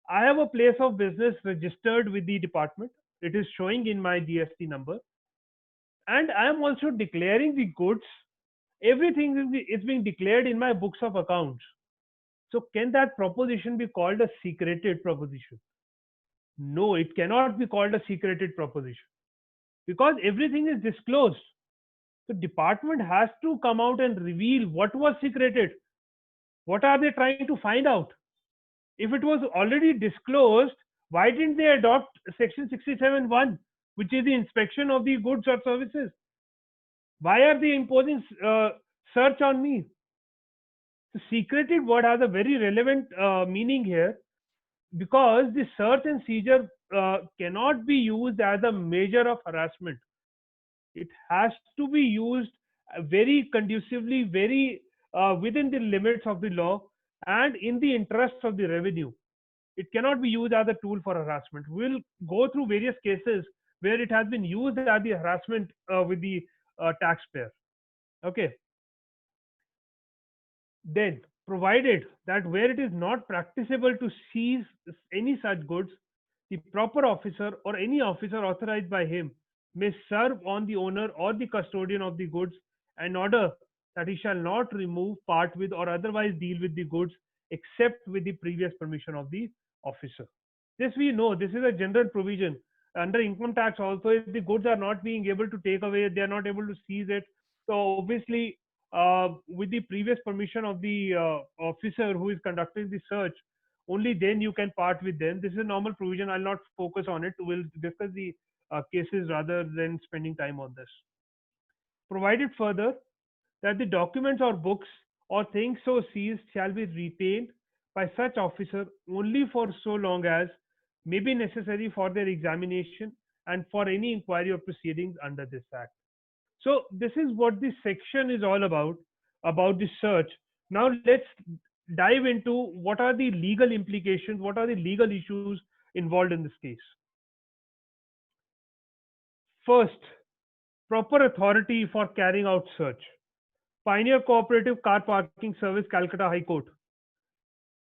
I have a place of business registered with the department. It is showing in my GST number, and I am also declaring the goods. Everything is being declared in my books of accounts. So, can that proposition be called a secreted proposition? No, it cannot be called a secreted proposition because everything is disclosed. The department has to come out and reveal what was secreted. What are they trying to find out? If it was already disclosed, why didn't they adopt Section 67(1), which is the inspection of the goods or services? Why are they imposing search on me? The secreted word has a very relevant meaning here because the search and seizure cannot be used as a measure of harassment. It has to be used very conducively, very within the limits of the law and in the interests of the revenue. It cannot be used as a tool for harassment. We'll go through various cases where it has been used as the harassment with the taxpayer. Okay. Then, provided that where it is not practicable to seize any such goods, the proper officer or any officer authorized by him may serve on the owner or the custodian of the goods an order that he shall not remove, part with, or otherwise deal with the goods except with the previous permission of the officer. This we know, this is a general provision. Under income tax, also, if the goods are not being able to take away, they are not able to seize it. So, obviously, with the previous permission of the officer who is conducting the search, only then you can part with them. This is a normal provision. I'll not focus on it. We'll discuss the cases rather than spending time on this. Provided further that the documents or books or things so seized shall be retained by such officer only for so long as may be necessary for their examination and for any inquiry or proceedings under this act. So this is what this section is all about the search. Now let's dive into what are the legal implications, what are the legal issues involved in this case. First, proper authority for carrying out search. Pioneer Cooperative Car Parking Service, Calcutta High Court.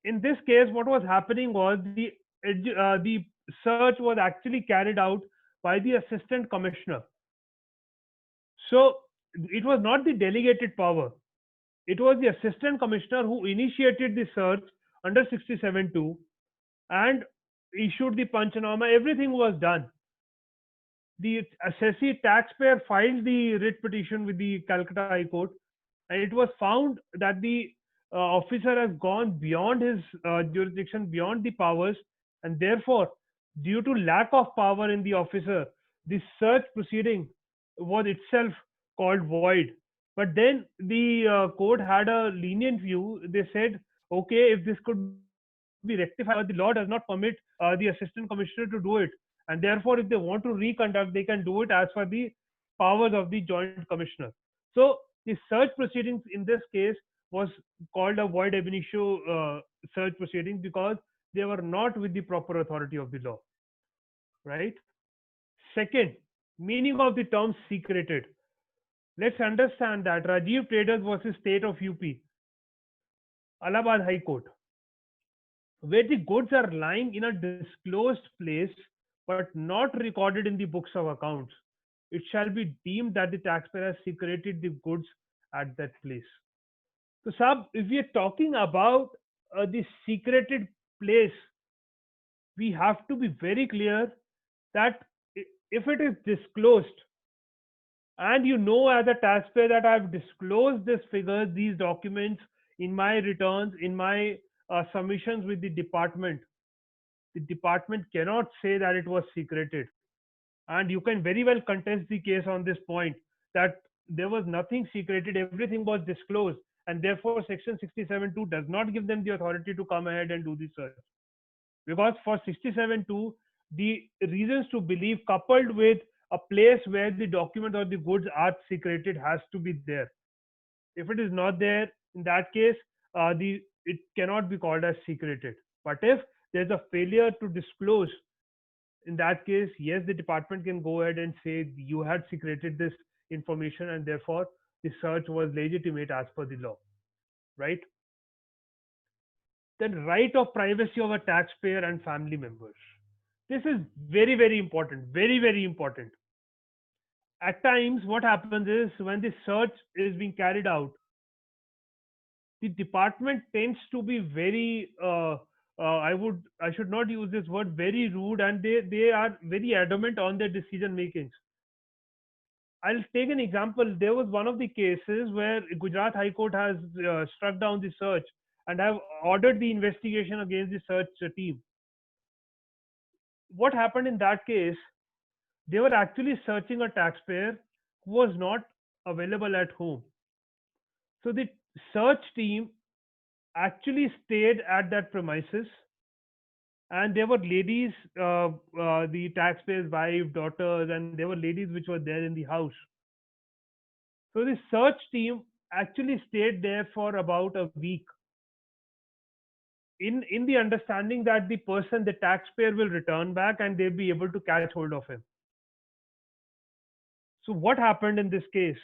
In this case, what was happening was the search was actually carried out by the assistant commissioner. So it was not the delegated power. It was the assistant commissioner who initiated the search under 67(2) and issued the Panchanama. Everything was done. The assessee taxpayer filed the writ petition with the Calcutta High Court, and it was found that the officer has gone beyond his jurisdiction, beyond the powers, and therefore, due to lack of power in the officer, the search proceeding was itself called void. But then the court had a lenient view. They said, okay, if this could be rectified, the law does not permit the assistant commissioner to do it, and therefore, if they want to reconduct, they can do it as per the powers of the joint commissioner. So the search proceedings in this case was called a void ab initio search proceedings because they were not with the proper authority of the law, right? Second, meaning of the term secreted. Let's understand that Rajiv Traders versus State of UP, Allahabad High Court, where the goods are lying in a disclosed place but not recorded in the books of accounts, it shall be deemed that the taxpayer has secreted the goods at that place. So, Sab, if we are talking about the secreted place, we have to be very clear that if it is disclosed, and you know as a taxpayer that I've disclosed these figures, these documents in my returns, in my submissions with the department cannot say that it was secreted. And you can very well contest the case on this point that there was nothing secreted, everything was disclosed, and therefore Section 67(2) does not give them the authority to come ahead and do the search. Because for 67(2), the reasons to believe coupled with a place where the document or the goods are secreted has to be there. If it is not there, in that case, the it cannot be called as secreted. But if there's a failure to disclose, in that case, yes, the department can go ahead and say you had secreted this information and therefore the search was legitimate as per the law, right? the right of privacy of a taxpayer and family members. This is very, very important. Very, very important. At times, what happens is when the search is being carried out, the department tends to be very I should not use this word, very rude, and they are very adamant on their decision makings. I'll take an example. There was one of the cases where Gujarat High Court has struck down the search and have ordered the investigation against the search team. What happened in that case? They were actually searching a taxpayer who was not available at home. So the search team actually stayed at that premises, and there were ladies, the taxpayers' wife, daughters, and there were ladies which were there in the house. So the search team actually stayed there for about a week, in the understanding that the taxpayer will return back and they'll be able to catch hold of him. So what happened in this case?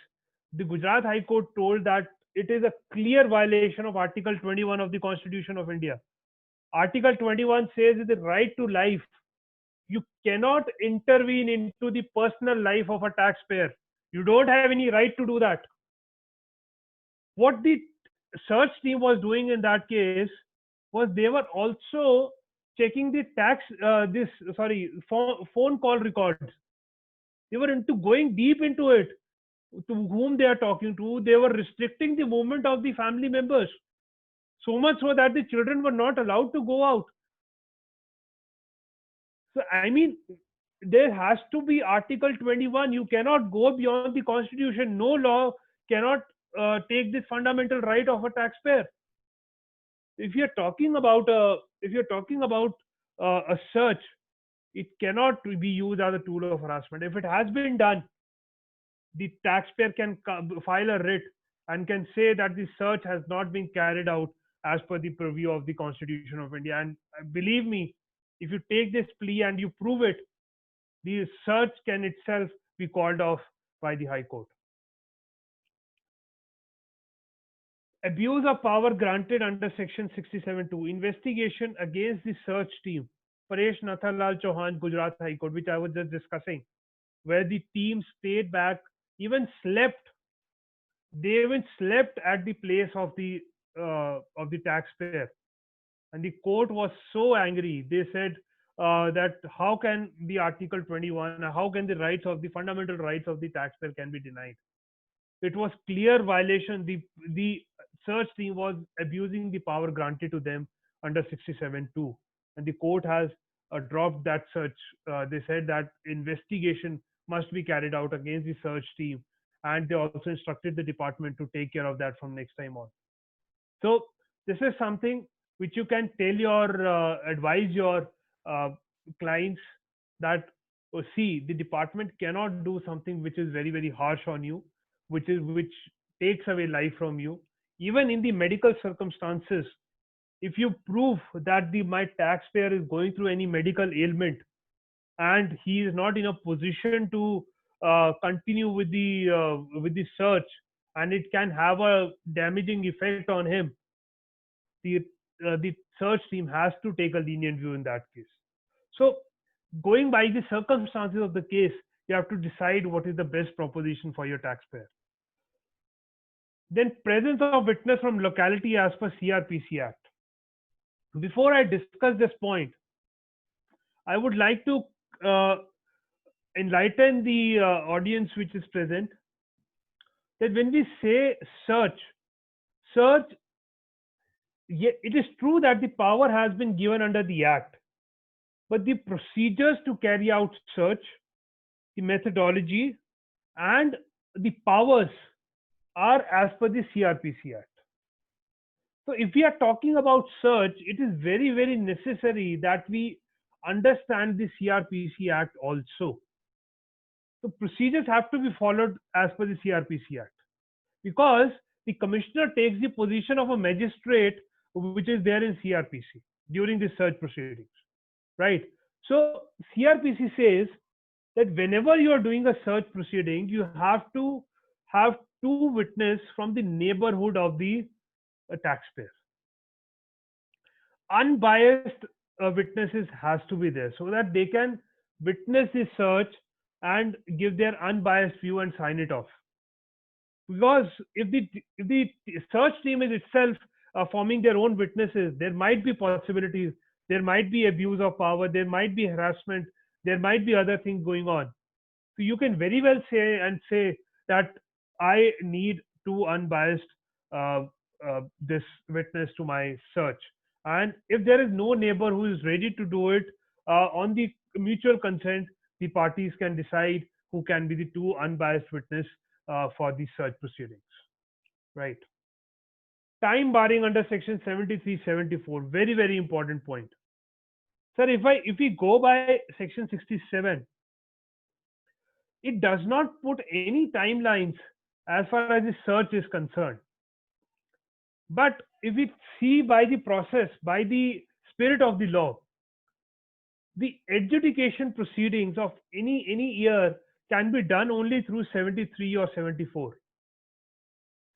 The Gujarat High Court told that it is a clear violation of Article 21 of the Constitution of India. Article 21 says the right to life. You cannot intervene into the personal life of a taxpayer. You don't have any right to do that. What the search team was doing in that case was they were also checking the phone call records. They were into going deep into it, to whom they are talking to. They were restricting the movement of the family members, so much so that the children were not allowed to go out. So I mean, there has to be Article 21. You cannot go beyond the Constitution. No law cannot take this fundamental right of a taxpayer. If you're talking about a search, it cannot be used as a tool of harassment. If it has been done, the taxpayer can file a writ and can say that the search has not been carried out as per the purview of the Constitution of India. And believe me, if you take this plea and you prove it, the search can itself be called off by the High Court. Abuse of power granted under Section 67(2), investigation against the search team, Paresh Nathanlal Chauhan, Gujarat High Court, which I was just discussing, where the team stayed back, even slept. They even slept at the place of the taxpayer, and the court was so angry. They said that how can the Article 21, how can the fundamental rights of the taxpayer can be denied? It was clear violation. The search team was abusing the power granted to them under 67(2), and the court has dropped that search. They said that investigation must be carried out against the search team, and they also instructed the department to take care of that from next time on. So this is something which you can tell advise your clients that, oh, see, the department cannot do something which is very, very harsh on you, which takes away life from you. Even in the medical circumstances, if you prove that my taxpayer is going through any medical ailment and he is not in a position to continue with the search, and it can have a damaging effect on him, the search team has to take a lenient view in that case. So, going by the circumstances of the case, you have to decide what is the best proposition for your taxpayer. Then, presence of witness from locality as per CRPC Act. Before I discuss this point, I would like to enlighten the audience which is present that when we say search, it is true that the power has been given under the Act, but the procedures to carry out search, the methodology, and the powers are as per the CRPC Act. So if we are talking about search, it is very, very necessary that we understand the CRPC Act also. So procedures have to be followed as per the CRPC Act, because the commissioner takes the position of a magistrate which is there in CRPC during the search proceedings, right? So CRPC says that whenever you are doing a search proceeding, you have to have two witnesses from the neighborhood of the taxpayer. unbiased witnesses has to be there so that they can witness the search and give their unbiased view and sign it off. Because if the search team is itself forming their own witnesses, there might be possibilities, there might be abuse of power, there might be harassment, there might be other things going on. So you can very well say that I need two unbiased uh, this witness to my search. And if there is no neighbor who is ready to do it, on the mutual consent, the parties can decide who can be the two unbiased witness for the search proceedings. Right. Time barring under section 73, 74. Very, very important point. Sir, if we go by section 67, it does not put any timelines as far as the search is concerned. But if we see by the process, by the spirit of the law, the adjudication proceedings of any year can be done only through 73 or 74.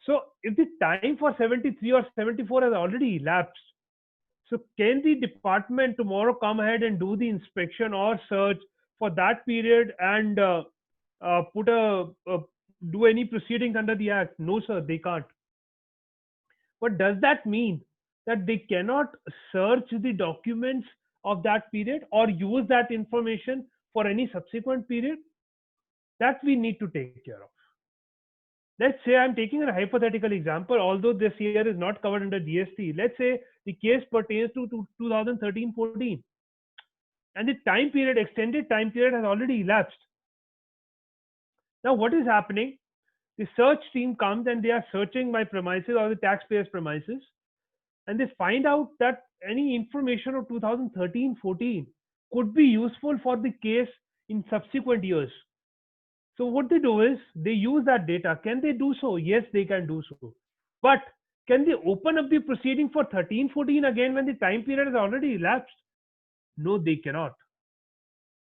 So if the time for 73 or 74 has already elapsed, so can the department tomorrow come ahead and do the inspection or search for that period and put do any proceedings under the act? No, sir, they can't. But does that mean that they cannot search the documents of that period or use that information for any subsequent period? That we need to take care of. Let's say I'm taking a hypothetical example, although this year is not covered under GST. Let's say the case pertains to 2013-14 and the time period, extended time period has already elapsed. Now, what is happening? The search team comes and they are searching my premises or the taxpayer's premises, and they find out that any information of 2013-14 could be useful for the case in subsequent years. So what they do is they use that data. Can they do so? Yes, they can do so. But can they open up the proceeding for 13-14 again when the time period has already elapsed? No, they cannot.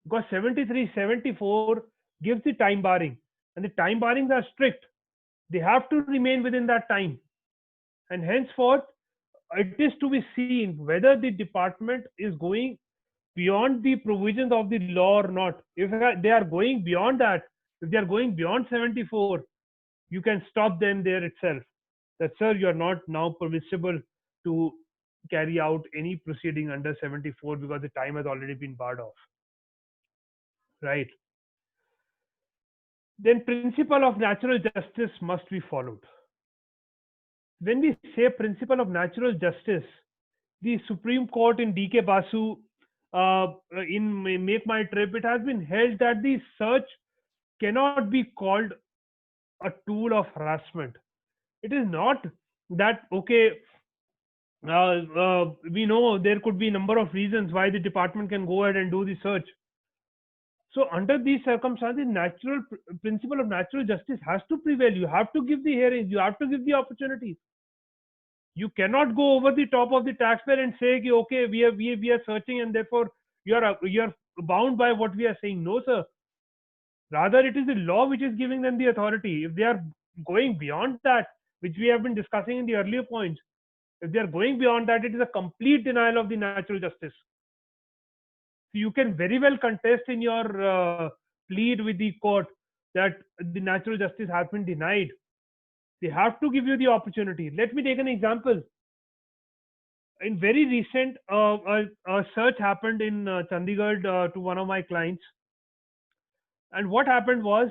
Because 73-74 gives the time barring, and the time barrings are strict. They have to remain within that time. And henceforth, it is to be seen whether the department is going beyond the provisions of the law or not. If they are going beyond that, if they are going beyond 74, you can stop them there itself. That, sir, you are not now permissible to carry out any proceeding under 74 because the time has already been barred off. Right. Then principle of natural justice must be followed. When we say principle of natural justice, the Supreme Court in DK Basu, in Make My Trip, it has been held that the search cannot be called a tool of harassment. It is not that, okay, we know there could be a number of reasons why the department can go ahead and do the search. So under these circumstances, natural principle of natural justice has to prevail. You have to give the hearings, you have to give the opportunities. You cannot go over the top of the taxpayer and say, okay, we are searching and therefore you are bound by what we are saying. No, sir. Rather, it is the law which is giving them the authority. If they are going beyond that, which we have been discussing in the earlier points, if they are going beyond that, it is a complete denial of the natural justice. So you can very well contest in your plead with the court that the natural justice has been denied. They have to give you the opportunity. Let me take an example. In very recent, a search happened in Chandigarh to one of my clients, and what happened was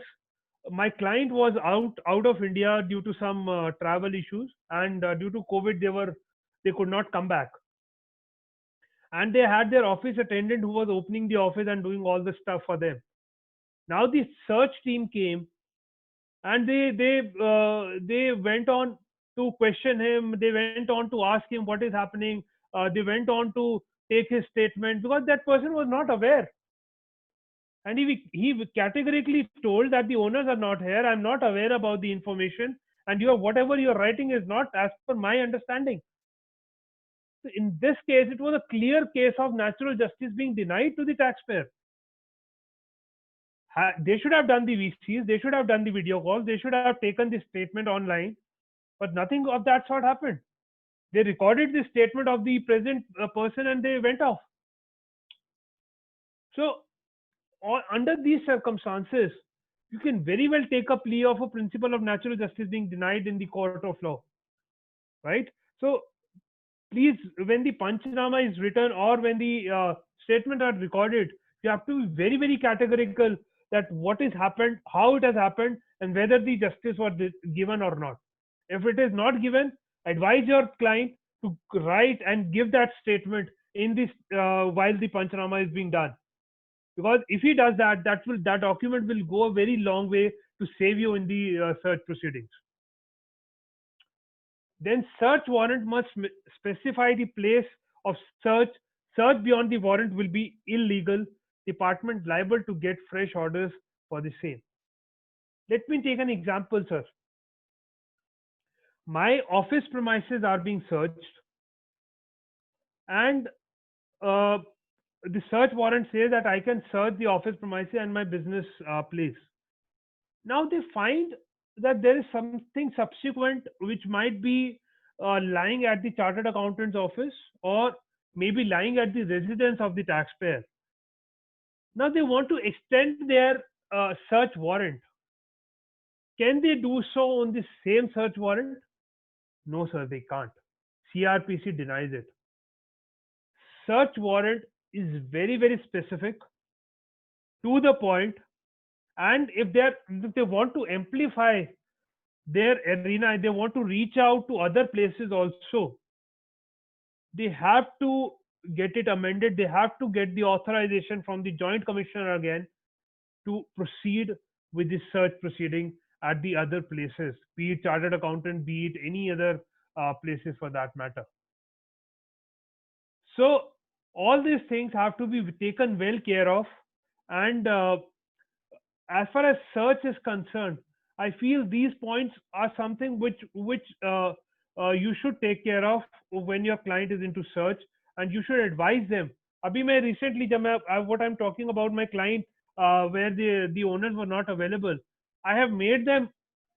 my client was out of India due to some travel issues, and due to COVID, they could not come back, and they had their office attendant who was opening the office and doing all the stuff for them. Now the search team came and they went on to question him. They went on to ask him what is happening. They went on to take his statement because that person was not aware, and he categorically told that the owners are not here. I'm not aware about the information, and whatever you're writing is not as per my understanding. So in this case, it was a clear case of natural justice being denied to the taxpayer. They should have done the VCs, they should have done the video calls, they should have taken the statement online, but nothing of that sort happened. They recorded the statement of the present person and they went off. So, under these circumstances, you can very well take a plea of a principle of natural justice being denied in the court of law, right? So, please, when the Panchnama is written or when the statement are recorded, you have to be very, very categorical that what has happened, how it has happened, and whether the justice was given or not. If it is not given, advise your client to write and give that statement in this while the Panchnama is being done. Because if he does that, that document will go a very long way to save you in the search proceedings. Then search warrant must specify the place of search. Search beyond the warrant will be illegal. Department liable to get fresh orders for the same. Let me take an example, sir. My office premises are being searched, and uh, the search warrant says that I can search the office premises and my business place. Now they find that there is something subsequent which might be lying at the chartered accountant's office or maybe lying at the residence of the taxpayer. Now they want to extend their search warrant. Can they do so on the same search warrant? No, sir, they can't. CRPC denies it. Search warrant is very, very specific, to the point, and if they want to amplify their arena, they want to reach out to other places also, they have to get it amended. They have to get the authorization from the joint commissioner again to proceed with the search proceeding at the other places, be it chartered accountant, be it any other places for that matter. So all these things have to be taken well care of, and as far as search is concerned, I feel these points are something which you should take care of when your client is into search, and you should advise them. अभी मैं recently what I'm talking about my client where the owners were not available, I have made them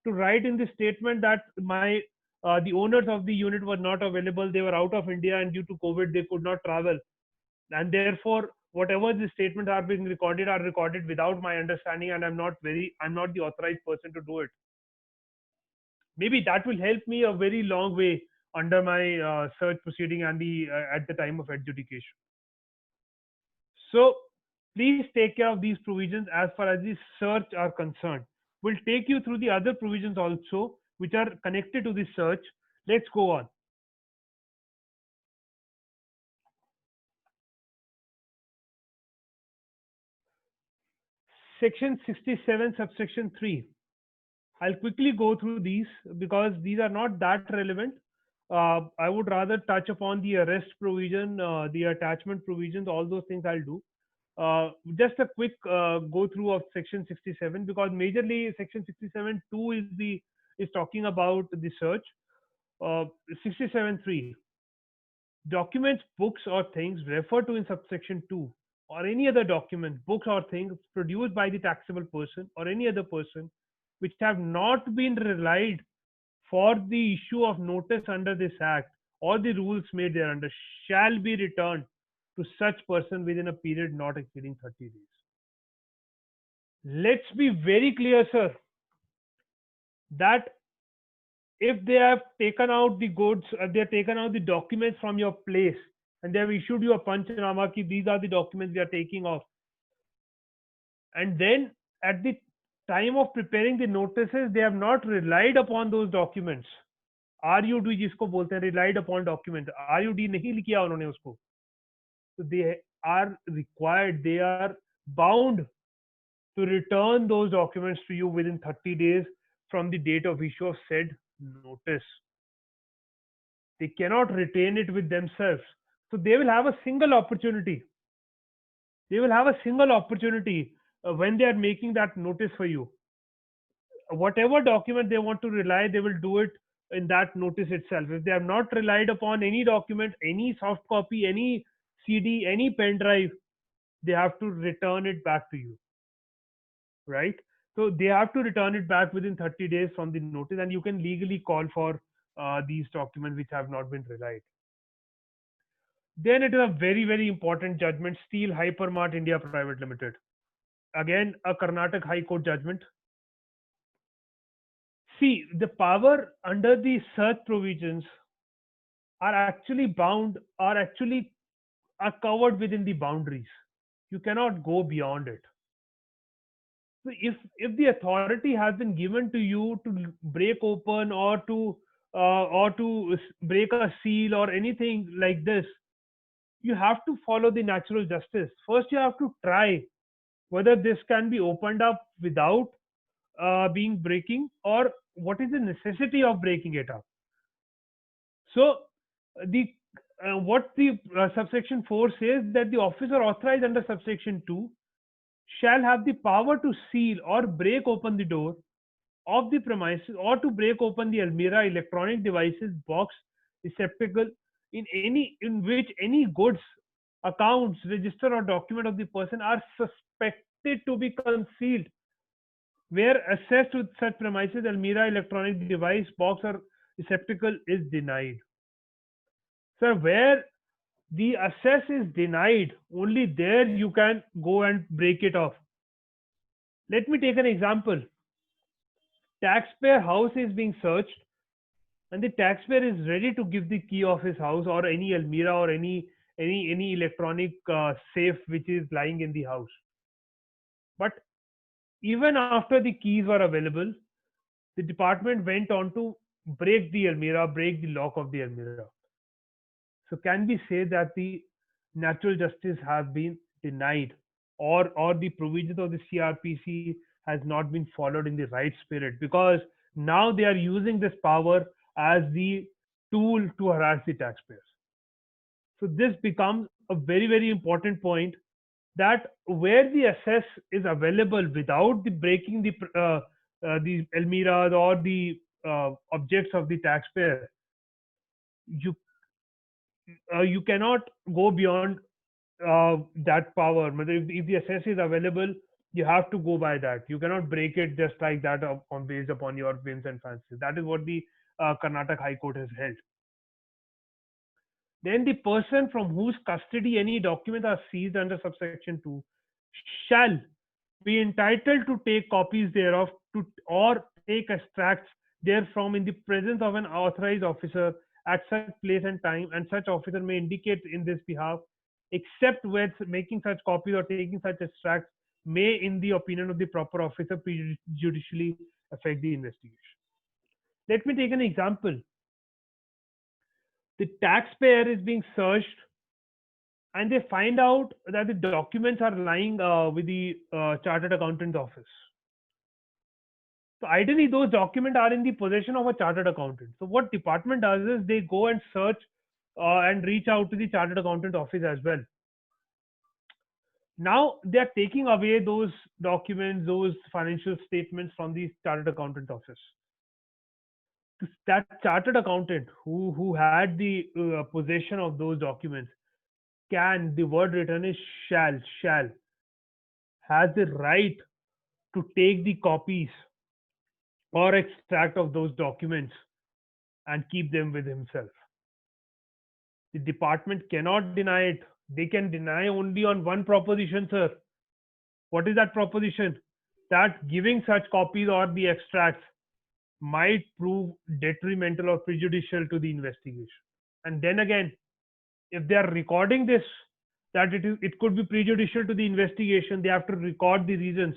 to write in the statement that the owners of the unit were not available. They were out of India and due to COVID they could not travel, and therefore whatever the statements are recorded without my understanding, and I'm not the authorized person to do it. Maybe that will help me a very long way under my search proceeding and the at the time of adjudication. So please take care of these provisions as far as the search are concerned. We'll take you through the other provisions also which are connected to the search. Let's go on. Section 67 subsection 3. I'll quickly go through these because these are not that relevant. I would rather touch upon the arrest provision, the attachment provisions, all those things I'll do. Just a quick go through of section 67, because majorly section 67(2) is talking about the search. 67(3), documents, books, or things referred to in subsection 2, or any other document, books, or things produced by the taxable person or any other person which have not been relied for the issue of notice under this act or the rules made thereunder shall be returned to such person within a period not exceeding 30 days. Let's be very clear, sir, that if they have taken out the goods, they have taken out the documents from your place, and they have issued you a panchnama ki these are the documents we are taking off, and then at the time of preparing the notices they have not relied upon those documents, RUD जिसको बोलते हैं, relied upon document, RUD नहीं किया उन्होंने उसको, so they are required, they are bound to return those documents to you within 30 days from the date of issue of said notice. They cannot retain it with themselves. So they will have a single opportunity. They will have a single opportunity when they are making that notice for you. Whatever document they want to rely, they will do it in that notice itself. If they have not relied upon any document, any soft copy, any CD, any pen drive, they have to return it back to you, right? So they have to return it back within 30 days from the notice, and you can legally call for these documents which have not been relied. Then it is a very, very important judgment, Steel Hypermart India Private Limited. Again, a Karnataka High Court judgment. See, the power under the search provisions are actually bound, are covered within the boundaries. You cannot go beyond it. So if the authority has been given to you to break open or to break a seal or anything like this, you have to follow the natural justice. First, you have to try whether this can be opened up without being breaking, or what is the necessity of breaking it up. So the what the subsection 4 says, that the officer authorized under subsection 2 shall have the power to seal or break open the door of the premises, or to break open the almirah, electronic devices, box, receptacle, in which any goods, accounts, register, or document of the person are suspected to be concealed, where access to such premises, almirah, electronic device, box, or receptacle is denied. So where the access is denied, only there you can go and break it off. Let me take an example. Taxpayer house is being searched, and the taxpayer is ready to give the key of his house, or any almirah, or any electronic safe which is lying in the house. But even after the keys were available, the department went on to break the almirah, break the lock of the almirah. So can we say that the natural justice has been denied, or the provisions of the CRPC has not been followed in the right spirit, because now they are using this power as the tool to harass the taxpayers. So this becomes a very, very important point, that where the access is available without the breaking the almirahs or the objects of the taxpayer, you you cannot go beyond that power. If the access is available, you have to go by that. You cannot break it just like that on based upon your whims and fancies. That is what the Karnataka High Court has held. Then the person from whose custody any documents are seized under subsection 2 shall be entitled to take copies thereof, or take extracts therefrom in the presence of an authorized officer at such place and time, and such officer may indicate in this behalf, except where making such copies or taking such extracts may, in the opinion of the proper officer, prejudicially affect the investigation. Let me take an example. The taxpayer is being searched, and they find out that the documents are lying with the chartered accountant's office. So ideally, those documents are in the possession of a chartered accountant. So what department does is they go and search and reach out to the chartered accountant office as well. Now they are taking away those documents, those financial statements from the chartered accountant office. That chartered accountant who had the possession of those documents, can, the word written is shall, has the right to take the copies or extract of those documents and keep them with himself. The department cannot deny it. They can deny only on one proposition, sir. What is that proposition? That giving such copies or the extracts might prove detrimental or prejudicial to the investigation. And then again, if they are recording this, that it could be prejudicial to the investigation, they have to record the reasons.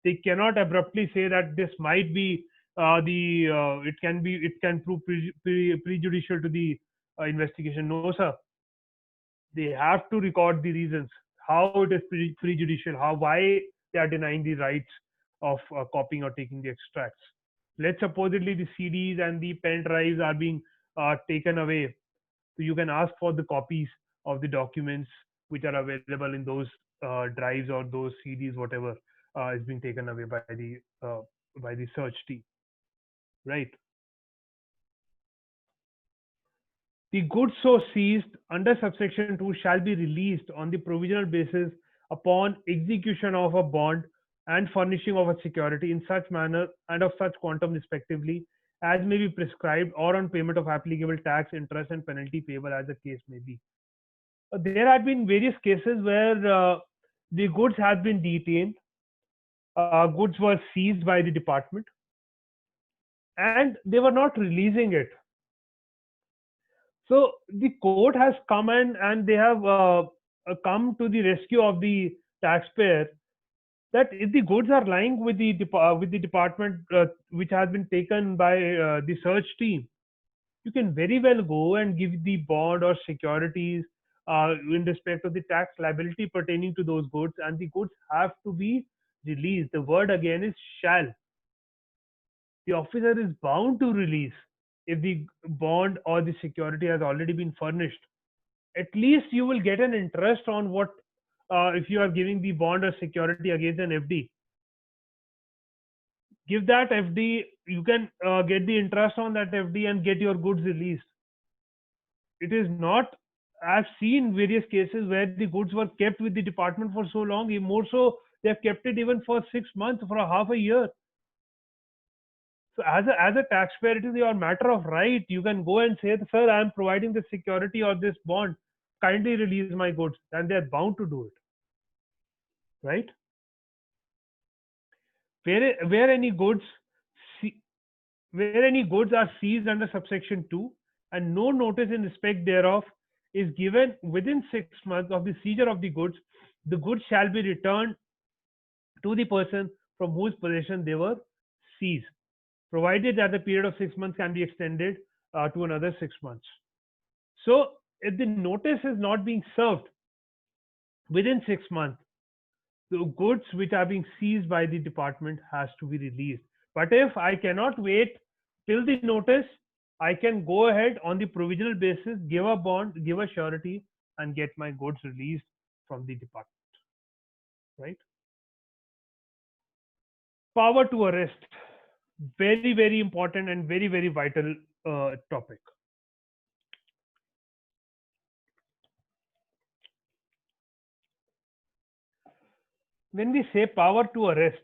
They cannot abruptly say that this might be it can prove prejudicial to the investigation. No, sir. They have to record the reasons, how it is prejudicial, why they are denying the rights of copying or taking the extracts. Let's supposedly the CDs and the pen drives are being taken away. So you can ask for the copies of the documents which are available in those drives or those CDs, whatever is being taken away by the search team, right? The goods so seized under subsection 2 shall be released on the provisional basis upon execution of a bond and furnishing of a security in such manner and of such quantum respectively as may be prescribed, or on payment of applicable tax, interest, and penalty payable as the case may be. There had been various cases where the goods had been detained, goods were seized by the department, and they were not releasing it. So the court has come and they have come to the rescue of the taxpayer, that if the goods are lying with with the department which has been taken by the search team, you can very well go and give the bond or securities in respect of the tax liability pertaining to those goods, and the goods have to be released. The word again is shall. The officer is bound to release if the bond or the security has already been furnished. At least you will get an interest on what, if you are giving the bond or security against an FD. Give that FD, you can get the interest on that FD and get your goods released. It is not, I've seen various cases where the goods were kept with the department for so long, more so they have kept it even for 6 months, for a half a year. So as a taxpayer, it is your matter of right. You can go and say, sir, I am providing this security or this bond. Kindly release my goods, and they are bound to do it, right? Where any goods see, where any goods are seized under subsection 2 and no notice in respect thereof is given within 6 months of the seizure of the goods shall be returned to the person from whose possession they were seized, provided that the period of 6 months can be extended to another 6 months. So, if the notice is not being served within 6 months, the goods which are being seized by the department has to be released. But if I cannot wait till the notice, I can go ahead on the provisional basis, give a bond, give a surety, and get my goods released from the department. Right? Power to arrest. Very, very important and very, very vital topic. When we say power to arrest,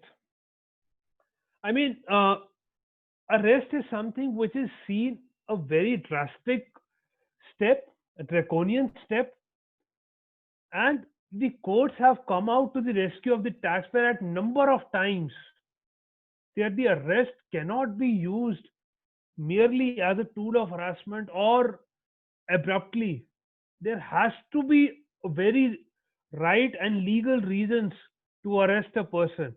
I mean, arrest is something which is seen a very drastic step, a draconian step, and the courts have come out to the rescue of the taxpayer at number of times. That the arrest cannot be used merely as a tool of harassment or abruptly. There has to be a very right and legal reasons to arrest a person.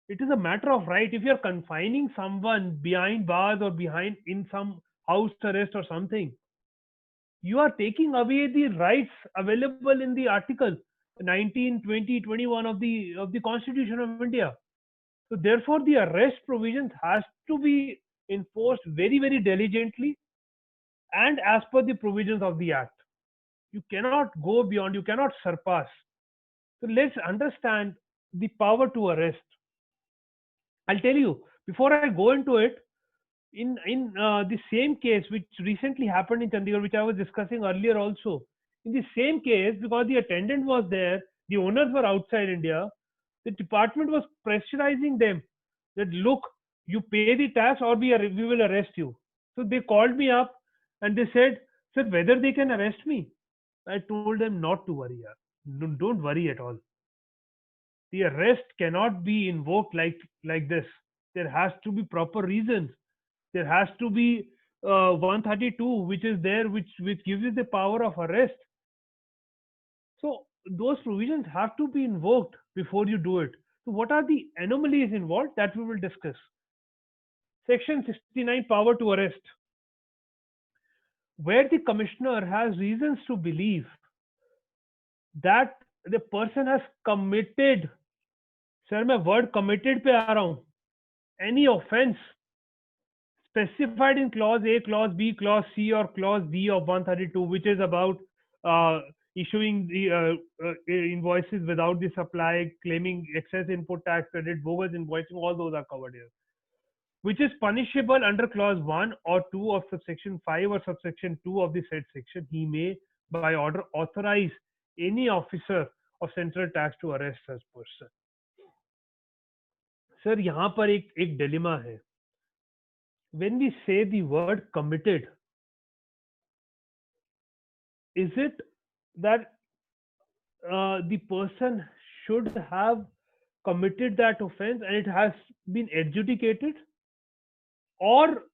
It is a matter of right. If you're confining someone behind bars or behind in some house arrest or something, you are taking away the rights available in the article 19, 20, 21 of the Constitution of India. So therefore, the arrest provisions has to be enforced very, very diligently and as per the provisions of the Act. You cannot go beyond, you cannot surpass. So let's understand the power to arrest. I'll tell you, before I go into it, in the same case which recently happened in Chandigarh, which I was discussing earlier also, in the same case, because the attendant was there, the owners were outside India, the department was pressurizing them that look, you pay the tax or we will arrest you. So they called me up and they said, sir, whether they can arrest me. I told them not to worry. Don't worry at all. The arrest cannot be invoked like this. There has to be proper reasons. There has to be 132, which is there, which gives you the power of arrest. So those provisions have to be invoked before you do it. So what are the anomalies involved that we will discuss? Section 69, power to arrest. Where the commissioner has reasons to believe that the person has committed, sir, मैं word committed पे आ रहा हूँ, any offense specified in clause A, clause B, clause C, or clause D of 132, which is about issuing the invoices without the supply, claiming excess input tax credit, bogus invoicing, all those are covered here. Which is punishable under clause 1 or 2 of subsection 5 or subsection 2 of the said section. He may, by order, authorize any officer of central tax to arrest such person. Sir यहाँ पर एक dilemma है. when we say the word committed, is it that the person should have committed that offense and it has been adjudicated, or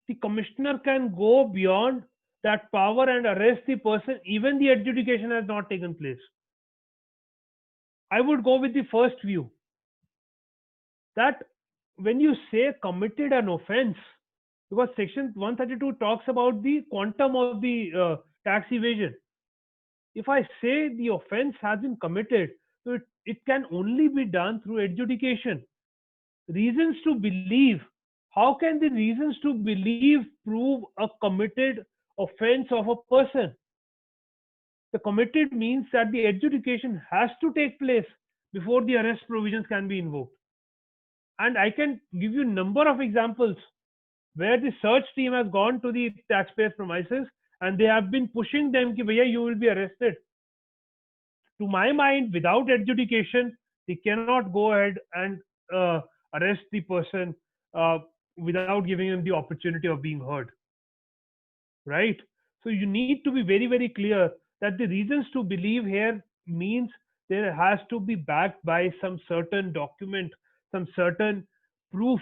the commissioner can go beyond that power and arrest the person even the adjudication has not taken place? I would go with the first view, that when you say committed an offense, because section 132 talks about the quantum of the tax evasion. If I say the offense has been committed, so it can only be done through adjudication. Reasons to believe. How can the reasons to believe prove a committed offense of a person? The committed means that the adjudication has to take place before the arrest provisions can be invoked. And I can give you a number of examples where the search team has gone to the taxpayers' premises and they have been pushing them ki bhaiya you will be arrested. To my mind, without adjudication, they cannot go ahead and arrest the person uh, without giving him the opportunity of being heard, right? So you need to be very, very clear that the reasons to believe here means there has to be backed by some certain document, some certain proof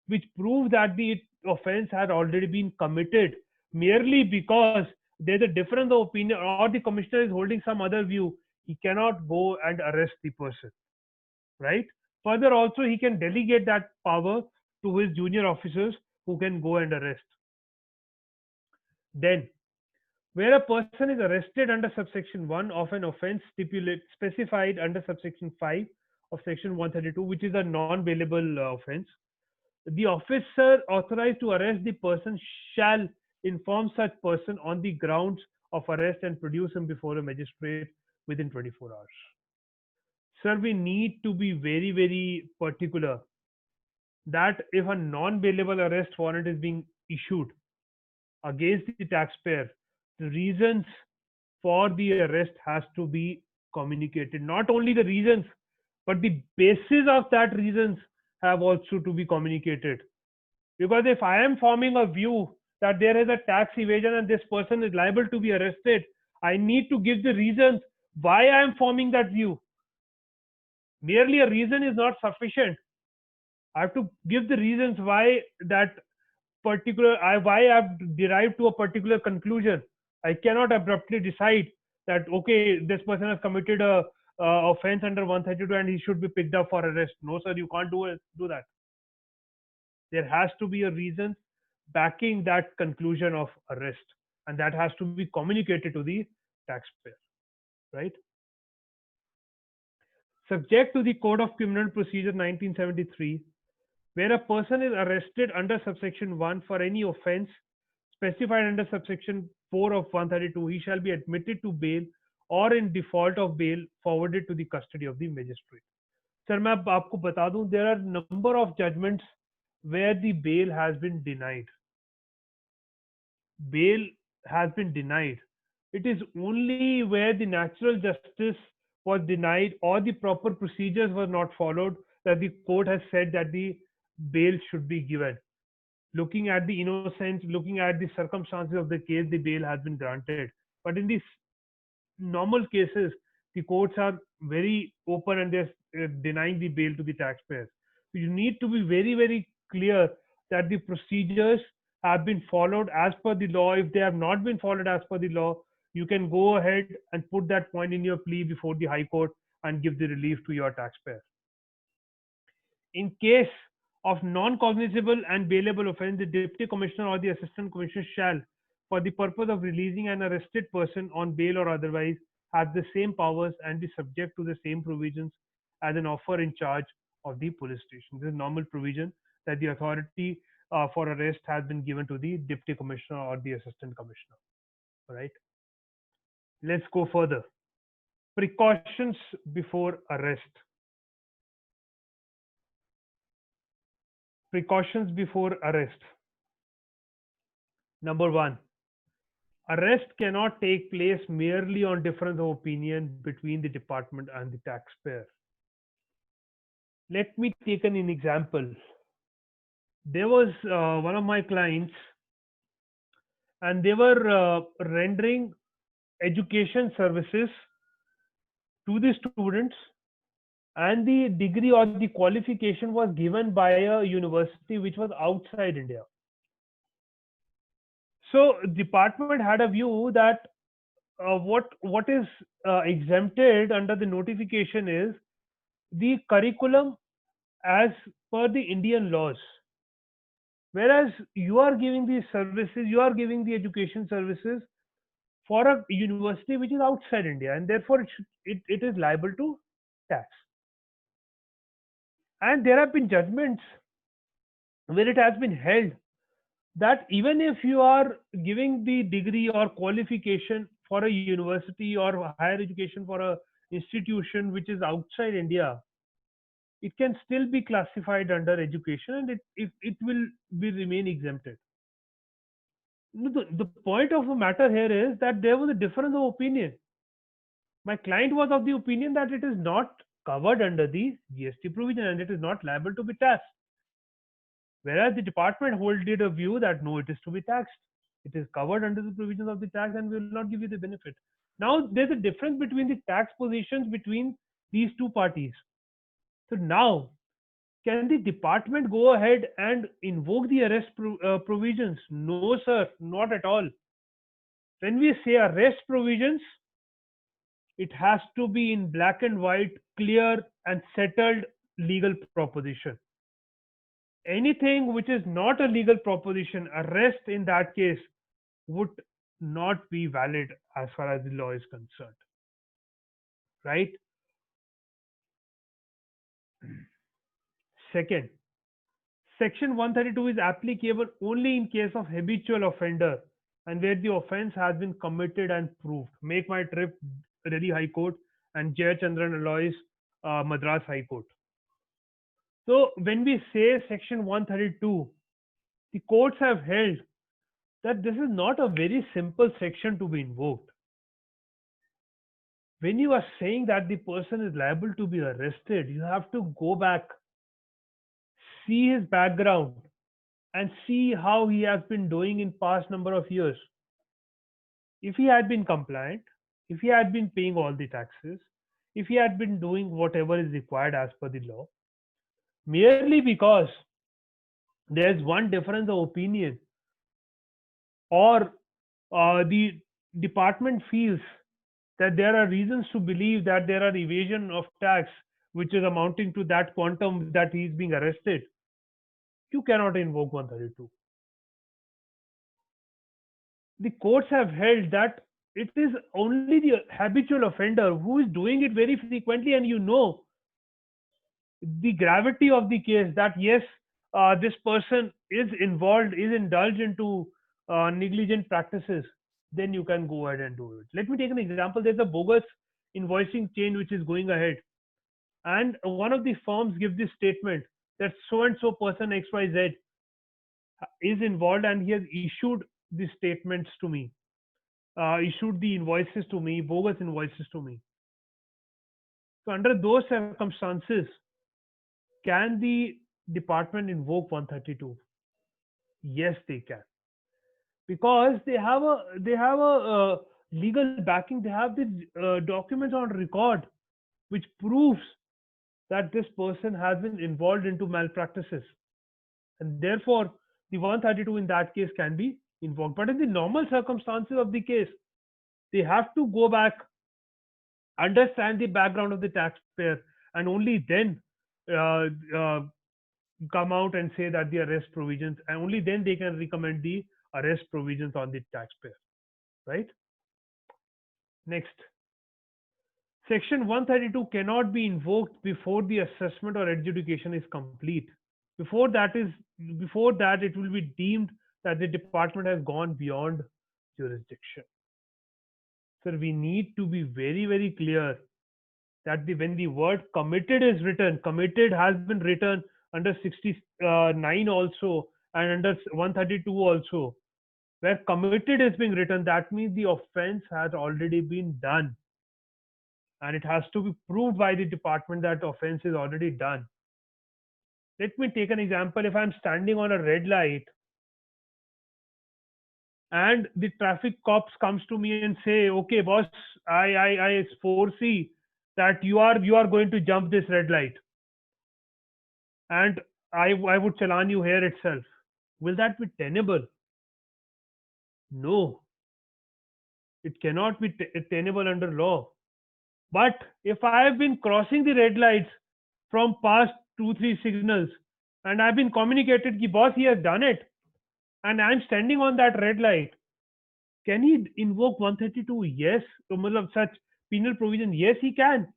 which prove that the offense had already been committed. Merely because there's a difference of opinion or the commissioner is holding some other view, he cannot go and arrest the person, right? Further, also, he can delegate that power to his junior officers who can go and arrest. Then, where a person is arrested under subsection 1 of an offense specified under subsection 5 of section 132, which is a non bailable offense, the officer authorized to arrest the person shall inform such person on the grounds of arrest and produce him before a magistrate within 24 hours. Sir, we need to be very, very particular that if a non bailable arrest warrant is being issued against the taxpayer, the reasons for the arrest has to be communicated. Not only the reasons, but the basis of that reasons have also to be communicated. Because if I am forming a view that there is a tax evasion and this person is liable to be arrested, I need to give the reasons why I am forming that view. Merely a reason is not sufficient. I have to give the reasons why that why I've derived to a particular conclusion. I cannot abruptly decide that okay, this person has committed a offense under 132 and he should be picked up for arrest. No, sir, you can't do that. There has to be a reason backing that conclusion of arrest, and that has to be communicated to the taxpayer, right? Subject to the Code of Criminal Procedure 1973, where a person is arrested under subsection 1 for any offense specified under subsection 4 of 132, he shall be admitted to bail or in default of bail forwarded to the custody of the magistrate. Sir, मैं अब आपको बता दूं, there are number of judgments where the bail has been denied. Bail has been denied. It is only where the natural justice was denied or the proper procedures were not followed that the court has said that the bail should be given. Looking at the innocence, looking at the circumstances of the case, the bail has been granted. But in these normal cases, the courts are very open and they're denying the bail to the taxpayers. So you need to be very, very clear that the procedures have been followed as per the law. If they have not been followed as per the law, you can go ahead and put that point in your plea before the High Court and give the relief to your taxpayer. In case of non-cognizable and bailable offence, the Deputy Commissioner or the Assistant Commissioner shall, for the purpose of releasing an arrested person on bail or otherwise, have the same powers and be subject to the same provisions as an officer in charge of the police station. This is normal provision that the authority for arrest has been given to the Deputy Commissioner or the Assistant Commissioner. All right. Let's go further. Precautions before arrest. Precautions before arrest. Number one, arrest cannot take place merely on difference of opinion between the department and the taxpayer. Let me take an example. There was one of my clients, and they were rendering education services to the students, and the degree or the qualification was given by a university which was outside India. So department had a view that what is exempted under the notification is the curriculum as per the Indian laws. Whereas you are giving these services, you are giving the education services for a university which is outside India, and therefore it is liable to tax. And there have been judgments where it has been held that even if you are giving the degree or qualification for a university or higher education for a institution which is outside India, it can still be classified under education, and it will be remain exempted. No, the point of the matter here is that there was a difference of opinion. My client was of the opinion that it is not covered under the GST provision and it is not liable to be taxed. Whereas the department holded a view that no, it is to be taxed. It is covered under the provisions of the tax and will not give you the benefit. Now, there's a difference between the tax positions between these two parties. So now, can the department go ahead and invoke the arrest provisions? No, sir, not at all. When we say arrest provisions, it has to be in black and white, clear and settled legal proposition. Anything which is not a legal proposition, arrest in that case would not be valid as far as the law is concerned, right? Second, Section 132 is applicable only in case of habitual offender and where the offence has been committed and proved. Make my trip, Delhi High Court, and Jayachandran Alois, Madras High Court. So when we say Section 132, the courts have held that this is not a very simple section to be invoked. When you are saying that the person is liable to be arrested, you have to go back, see his background, and see how he has been doing in past number of years. If he had been compliant, if he had been paying all the taxes, if he had been doing whatever is required as per the law, merely because there's one difference of opinion, or the department feels that there are reasons to believe that there are evasion of tax which is amounting to that quantum that he is being arrested, you cannot invoke 132. The courts have held that it is only the habitual offender who is doing it very frequently, and you know the gravity of the case that yes, this person is involved, is indulged into negligent practices, then you can go ahead and do it. Let me take an example. There's a bogus invoicing chain which is going ahead, and one of the firms gives this statement that so and so person XYZ is involved and he has issued the statements to me, issued the invoices to me, bogus invoices to me. So, under those circumstances, can the department invoke 132? Yes, they can, because they have a legal backing. They have the documents on record which proves that this person has been involved into malpractices, and therefore the 132 in that case can be invoked. But in the normal circumstances of the case, they have to go back, understand the background of the taxpayer, and only then uh, uh, come out and say that the arrest provisions, and only then they can recommend the arrest provisions on the taxpayer, right? Next, Section 132 cannot be invoked before the assessment or adjudication is complete. Before that is before that, it will be deemed that the department has gone beyond jurisdiction. So we need to be very, very clear that when the word committed is written, committed has been written under 69 also and under 132 also. Where committed is being written, that means the offense has already been done. And it has to be proved by the department that offense is already done. Let me take an example. If I'm standing on a red light and the traffic cops comes to me and say, okay, boss, I foresee that you are going to jump this red light, and I would challan you here itself. Will that be tenable? No, it cannot be tenable under law. But if I have been crossing the red lights from past 2 3 signals, and I've been communicated, ki boss, he has done it, and I'm standing on that red light, can he invoke 132? Yes. So, matlab, such penal provision, yes, he can.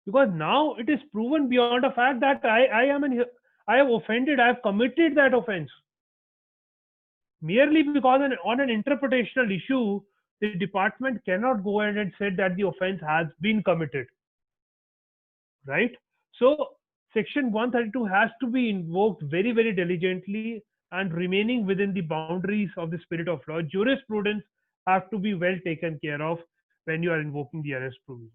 Because now it is proven beyond a fact that I have offended, I have committed that offense. Merely because on an interpretational issue, the department cannot go ahead and say that the offense has been committed, right? So, Section 132 has to be invoked very, very diligently and remaining within the boundaries of the spirit of law. Jurisprudence have to be well taken care of when you are invoking the arrest provisions.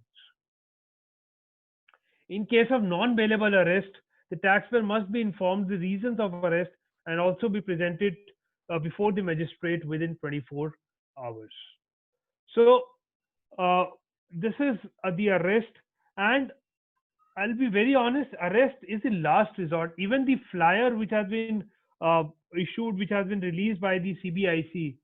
In case of non-bailable arrest, the taxpayer must be informed the reasons of arrest and also be presented before the magistrate within 24 hours. So, uh, this is the arrest, and I'll be very honest, arrest is the last resort. Even the flyer which has been issued, which has been released by the CBIC,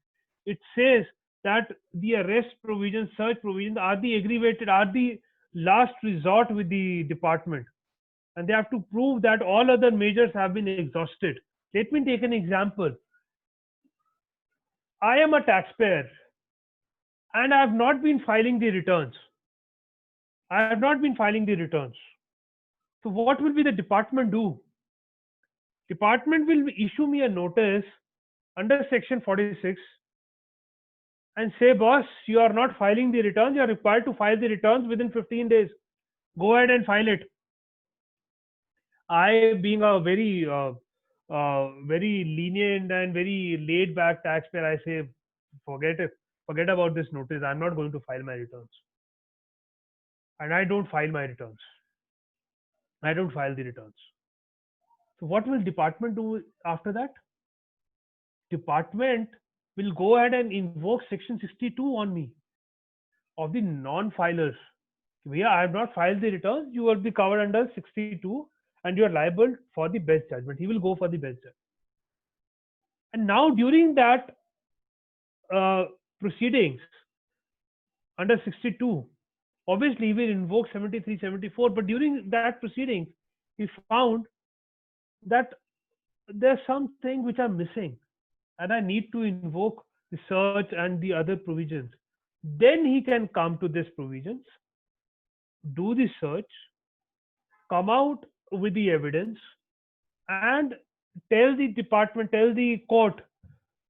it says that the arrest provisions, search provisions are the aggravated, are the last resort with the department. And they have to prove that all other measures have been exhausted. Let me take an example. I am a taxpayer and I have not been filing the returns. I have not been filing the returns. So what will be the department do? Department will issue me a notice under section 46 and say, boss, you are not filing the returns. You are required to file the returns within 15 days. Go ahead and file it. I, being a very lenient and very laid back taxpayer, I say, forget it. Forget about this notice. I'm not going to file my returns. And I don't file my returns. I don't file the returns. So what will department do after that? Department will go ahead and invoke section 62 on me of the non-filers. Yeah, I have not filed the returns. You will be covered under 62 and you are liable for the best judgment. He will go for the best judgment. And now during that uh, proceedings under 62, obviously he will invoke 73, 74. But during that proceedings, he found that there's something which I'm missing and I need to invoke the search and the other provisions. Then he can come to these provisions, do the search, come out with the evidence, and tell the department, tell the court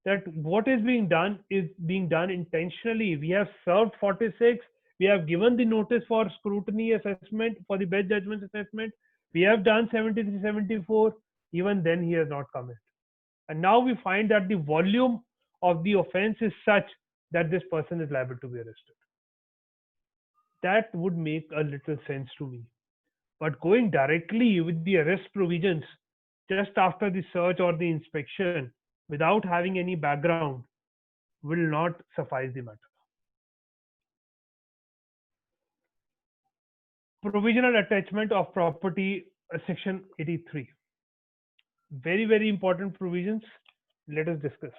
that what is being done intentionally. We have served 46, we have given the notice for scrutiny assessment, for the best judgment assessment, we have done 73, 74. Even then, he has not come in. And now we find that the volume of the offense is such that this person is liable to be arrested. That would make a little sense to me. But going directly with the arrest provisions just after the search or the inspection without having any background will not suffice the matter. Provisional attachment of property, section 83. Very, very important provisions. Let us discuss.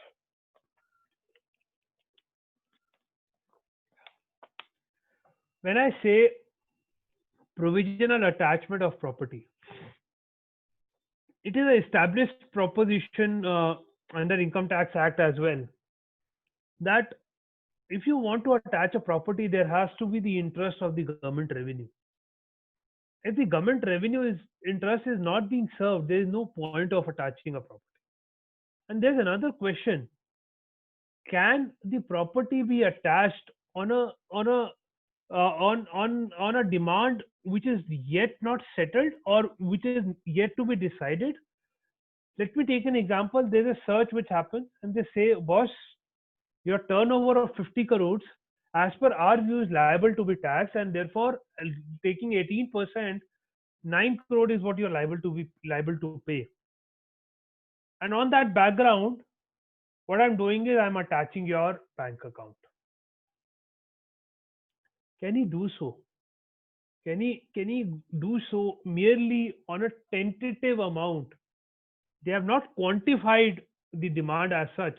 When I say provisional attachment of property, it is an established proposition under Income Tax Act as well, that if you want to attach a property, there has to be the interest of the government revenue. If the government revenue is interest is not being served, there is no point of attaching a property. And there's another question: can the property be attached on a demand which is yet not settled or which is yet to be decided? Let me take an example. There's a search which happens, and they say, boss, your turnover of 50 crores, as per our view, is liable to be taxed, and therefore taking 18%, 9 crore is what you're liable to pay. And on that background, what I'm doing is I'm attaching your bank account. Can he do so? Can he do so merely on a tentative amount? They have not quantified the demand as such.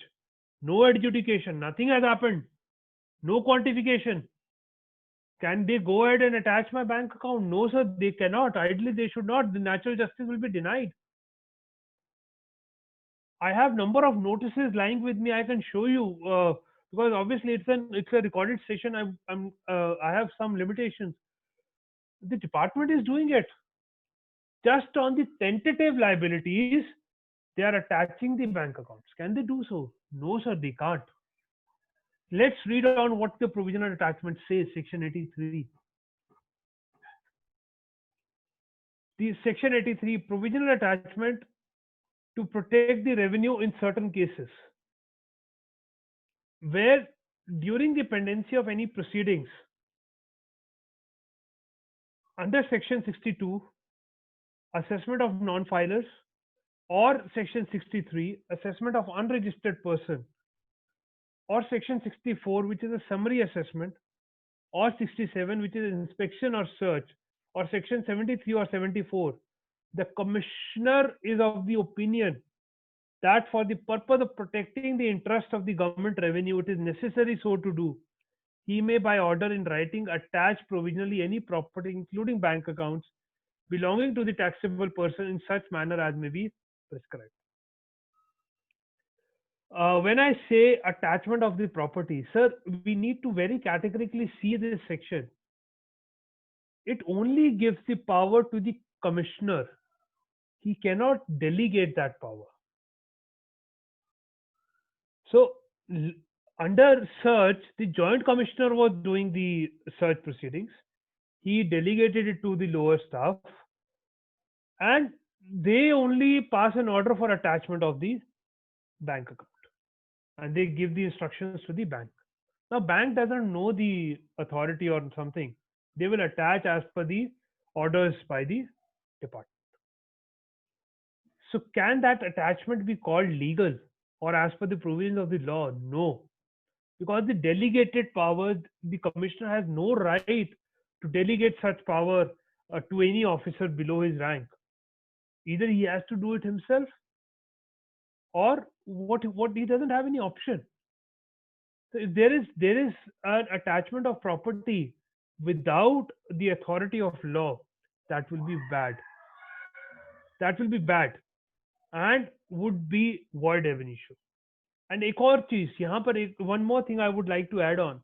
No adjudication, nothing has happened. No quantification. Can they go ahead and attach my bank account? No, sir, they cannot. Ideally, they should not. The natural justice will be denied. I have number of notices lying with me. I can show you because obviously it's a recorded session. I have some limitations. The department is doing it just on the tentative liabilities. They are attaching the bank accounts. Can they do so? No, sir, they can't. Let's read on what the provisional attachment says, Section 83. The Section 83 provisional attachment to protect the revenue in certain cases where during the pendency of any proceedings under Section 62, assessment of non-filers, or Section 63, assessment of unregistered person, or Section 64, which is a summary assessment, or 67, which is inspection or search, or Section 73 or 74, the commissioner is of the opinion that for the purpose of protecting the interest of the government revenue, it is necessary so to do. He may, by order in writing, attach provisionally any property, including bank accounts, belonging to the taxable person in such manner as may be prescribed. When I say attachment of the property, sir, we need to very categorically see this section. It only gives the power to the commissioner. He cannot delegate that power. So, under search, the joint commissioner was doing the search proceedings. He delegated it to the lower staff, and they only pass an order for attachment of the bank account, and they give the instructions to the bank. Now, bank doesn't know the authority or something. They will attach as per the orders by the department. So, can that attachment be called legal or as per the provisions of the law? No, because the delegated power, the commissioner has no right to delegate such power to any officer below his rank. Either he has to do it himself, or what he doesn't have any option. So if there is an attachment of property without the authority of law, that will be bad. That will be bad and would be void ab initio. And एक और चीज यहाँ पर one more thing I would like to add on.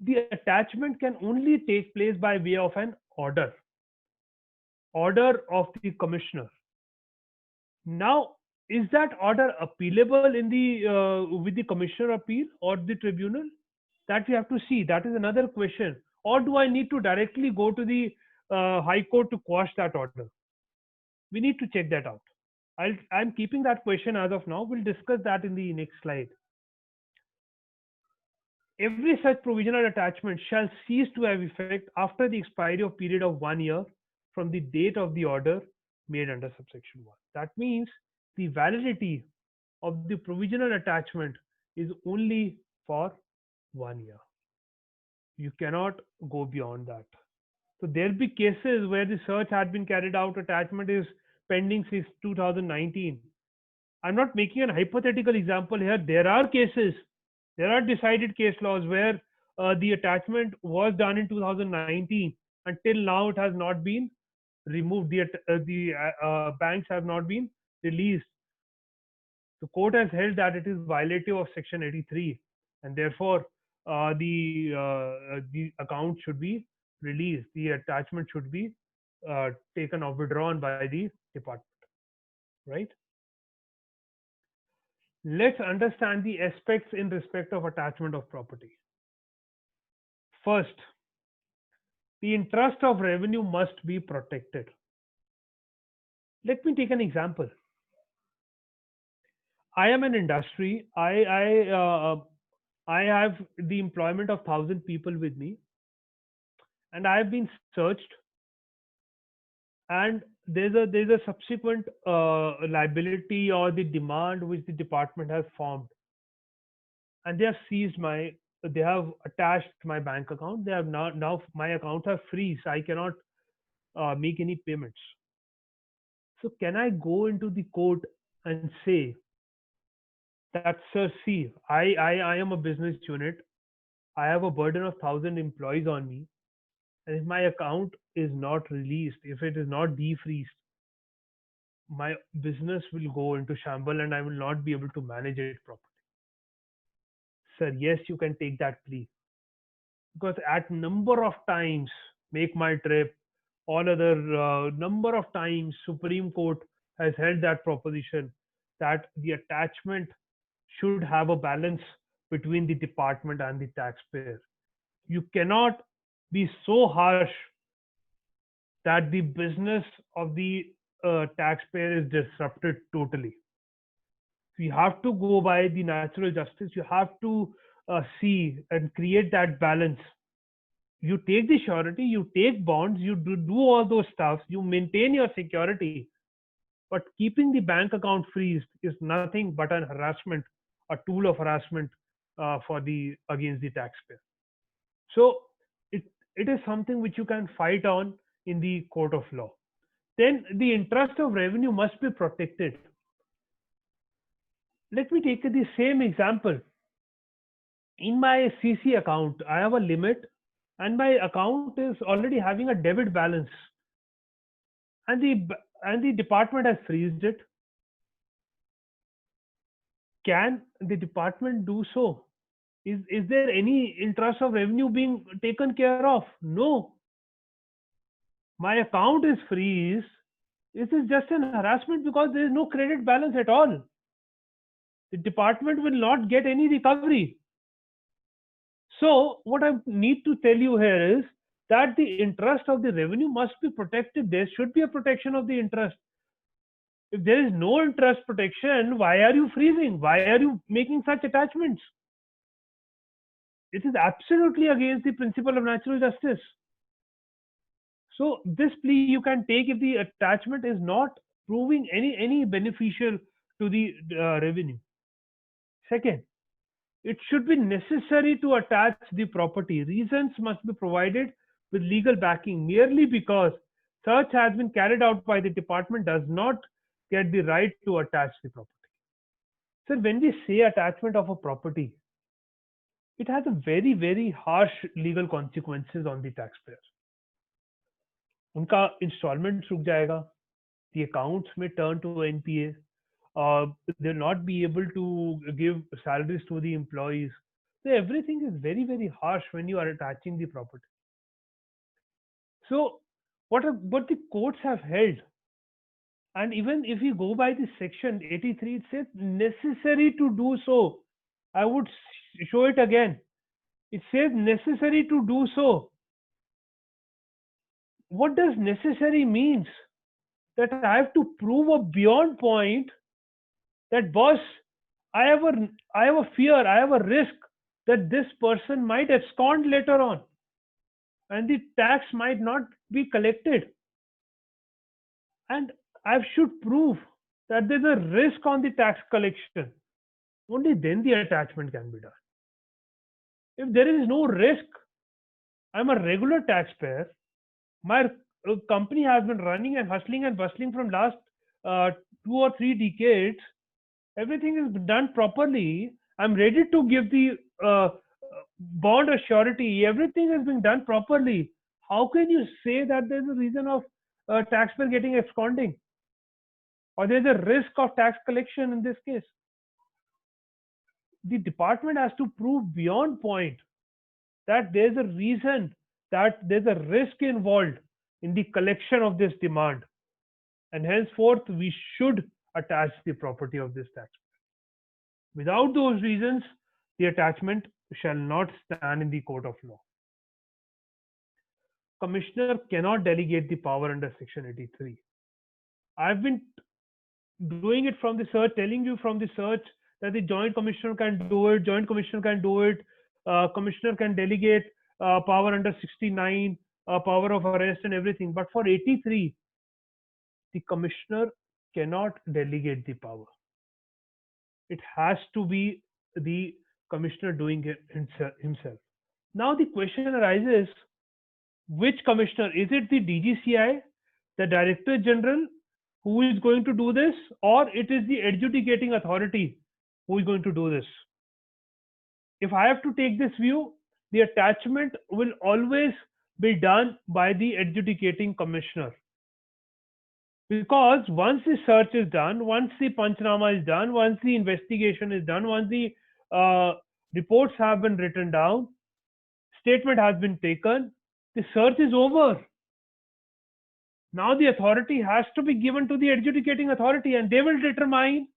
The attachment can only take place by way of an order of the commissioner. Now, is that order appealable in the with the commissioner appeal or the tribunal? That we have to see. That is another question. Or do I need to directly go to the high court to quash that order? We need to check that out. I'm keeping that question as of now. We'll discuss that in the next slide. Every such provisional attachment shall cease to have effect after the expiry of period of 1 year from the date of the order made under subsection 1. That means the validity of the provisional attachment is only for 1 year. You cannot go beyond that. So there'll be cases where the search had been carried out, attachment is pending since 2019. I'm not making an hypothetical example here. There are decided case laws where the attachment was done in 2019. Until now, it has not been removed. The banks have not been released. The court has held that it is violative of Section 83, and therefore the account should be released. The attachment should be taken or withdrawn by the department. Right? Let's understand the aspects in respect of attachment of property. First, the interest of revenue must be protected. Let me take an example. I am an industry. I have the employment of 1,000 people with me, and I have been searched and there's a subsequent liability or the demand which the department has formed, and they have seized my, they have attached my bank account. They have now my accounts are freeze. I cannot make any payments. So can I go into the court and say that, sir, see, I am a business unit. I have a burden of 1,000 employees on me, and if my account is not released, if it is not defreezed, my business will go into shamble and I will not be able to manage it properly. Sir, yes, you can take that plea, because at number of times, Make My Trip, all other number of times, Supreme Court has held that proposition that the attachment should have a balance between the department and the taxpayer. You cannot be so harsh that the business of the taxpayer is disrupted totally. You have to go by the natural justice. You have to see and create that balance. You take the surety, you take bonds, you do all those stuff, you maintain your security, but keeping the bank account freezed is nothing but an harassment, a tool of harassment for the against the taxpayer. So it it is something which you can fight on in the court of law. Then the interest of revenue must be protected. Let me take the same example. In my CC account, I have a limit, and my account is already having a debit balance, and the department has freezed it. Can the department do so? Is there any interest of revenue being taken care of? No. My account is freeze. This is just an harassment because there is no credit balance at all. The department will not get any recovery. So what I need to tell you here is that the interest of the revenue must be protected. There should be a protection of the interest. If there is no interest protection, why are you freezing? Why are you making such attachments? It is absolutely against the principle of natural justice. So this plea you can take if the attachment is not proving any beneficial to the revenue. Second, it should be necessary to attach the property. Reasons must be provided with legal backing. Merely because search has been carried out by the department does not get the right to attach the property. So when we say attachment of a property, it has a very harsh legal consequences on the taxpayer. उनका installment रुक जाएगा, the accounts may turn to NPA, they'll not be able to give salaries to the employees. So everything is very harsh when you are attaching the property. So what the courts have held, and even if you go by the section 83, it says necessary to do so. I would show it again. It says necessary to do so. What does necessary means? That I have to prove a beyond point that, boss, I have a fear, I have a risk that this person might abscond later on and the tax might not be collected. And I should prove that there's a risk on the tax collection. Only then the attachment can be done. If there is no risk, I'm a regular taxpayer. My company has been running and hustling and bustling from last 2 or 3 decades. Everything is done properly. I'm ready to give the bond or surety. Everything is being done properly. How can you say that there's a reason of taxpayer getting absconding, or there's a risk of tax collection in this case? The department has to prove beyond point that there's a reason, that there's a risk involved in the collection of this demand, and henceforth we should attach the property of this taxpayer. Without those reasons, the attachment shall not stand in the court of law. Commissioner cannot delegate the power under section 83. I've been doing it from the search, telling you from the search that the joint commissioner can do it, joint commissioner can do it, commissioner can delegate power under 69, power of arrest and everything. But for 83, the commissioner cannot delegate the power. It has to be the commissioner doing it himself. Now the question arises, which commissioner? Is it the DGCI, the Director General, who is going to do this, or it is the adjudicating authority who is going to do this? If I have to take this view, the attachment will always be done by the adjudicating commissioner. Because once the search is done, once the Panchnama is done, once the investigation is done, once the uh, reports have been written down, statement has been taken, the search is over. Now the authority has to be given to the adjudicating authority, and they will determine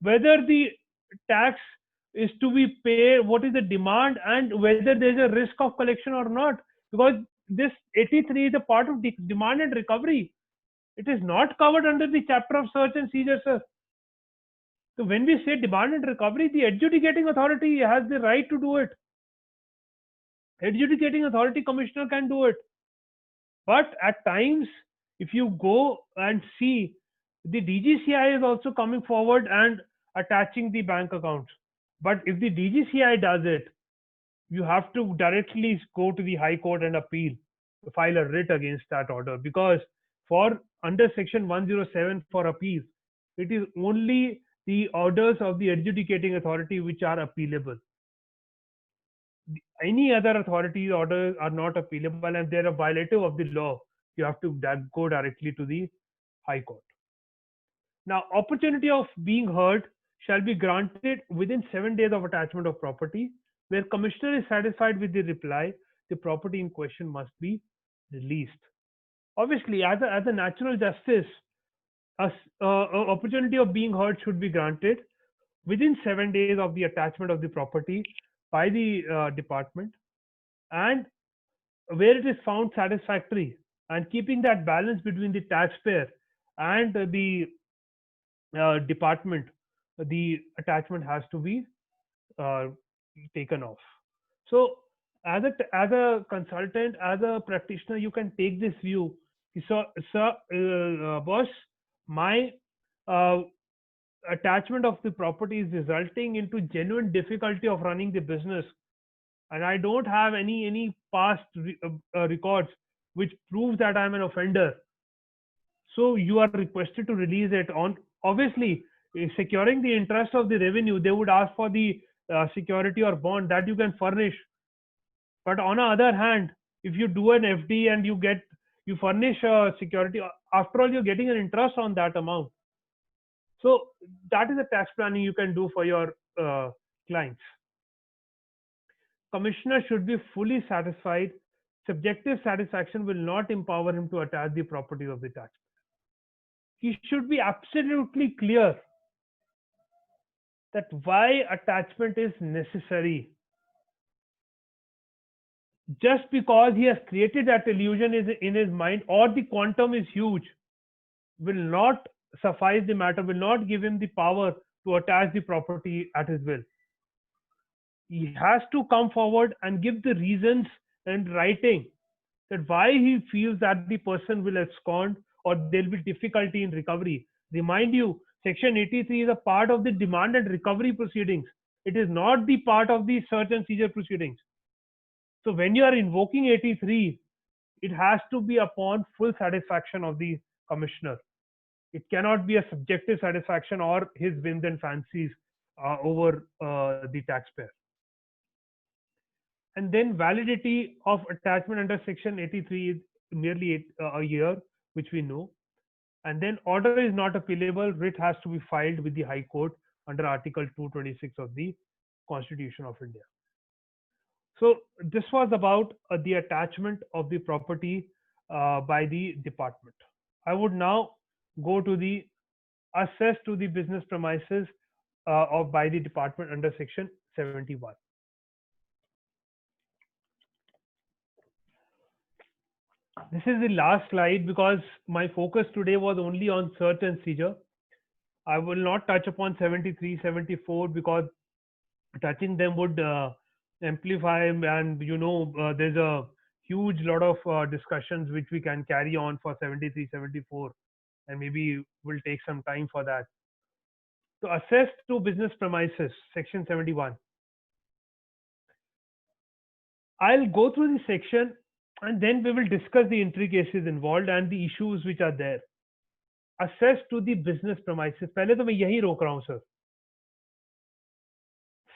whether the tax is to be paid, what is the demand, and whether there is a risk of collection or not. Because this 83 is a part of demand and recovery. It is not covered under the chapter of search and seizure, sir. So when we say demand and recovery, the adjudicating authority has the right to do it. Adjudicating authority commissioner can do it. But at times, if you go and see, the DGCI is also coming forward and attaching the bank accounts. But if the DGCI does it, you have to directly go to the High Court and appeal, file a writ against that order. Because for under Section 107 for appeals, it is only the orders of the adjudicating authority which are appealable. Any other authority's orders are not appealable, and they're a violative of the law. You have to go directly to the High Court. Now, opportunity of being heard shall be granted within 7 days of attachment of property. Where commissioner is satisfied with the reply, the property in question must be released. Obviously, as a natural justice, a opportunity of being heard should be granted within 7 days of the attachment of the property by the department, and where it is found satisfactory, and keeping that balance between the taxpayer and the department, the attachment has to be uh, taken off. So as a consultant, as a practitioner, you can take this view. So, sir, boss, my uh, attachment of the property is resulting into genuine difficulty of running the business, and I don't have any past records which proves that I'm an offender. So you are requested to release it on. Obviously, securing the interest of the revenue, they would ask for the security or bond that you can furnish. But on the other hand, if you do an FD and you furnish security, after all, you're getting an interest on that amount. So that is a tax planning you can do for your clients. Commissioner should be fully satisfied. Subjective satisfaction will not empower him to attach the property of the tax. He should be absolutely clear that why attachment is necessary. Just because he has created that illusion in his mind, or the quantum is huge, will not suffice the matter, will not give him the power to attach the property at his will. He has to come forward and give the reasons and writing that why he feels that the person will abscond or there'll be difficulty in recovery. Remind you, Section 83 is a part of the demand and recovery proceedings. It is not the part of the search and seizure proceedings. So when you are invoking 83, it has to be upon full satisfaction of the commissioner. It cannot be a subjective satisfaction or his whims and fancies over the taxpayer. And then validity of attachment under Section 83 is merely a year, which we know. And then order is not appealable. Writ has to be filed with the High Court under Article 226 of the Constitution of India. So this was about the attachment of the property by the department. I would now go to the access to the business premises of by the department under Section 71. This is the last slide because my focus today was only on search and seizure. I will not touch upon 73, 74 because touching them would amplify, and there's a huge lot of discussions which we can carry on for 73, 74. and maybe we'll take some time for that. To assess to business premises, section 71. I'll go through the section and then we will discuss the intricacies involved and the issues which are there. Assess to the business premises. पहले तो मैं यही रोक रहा हूं sir.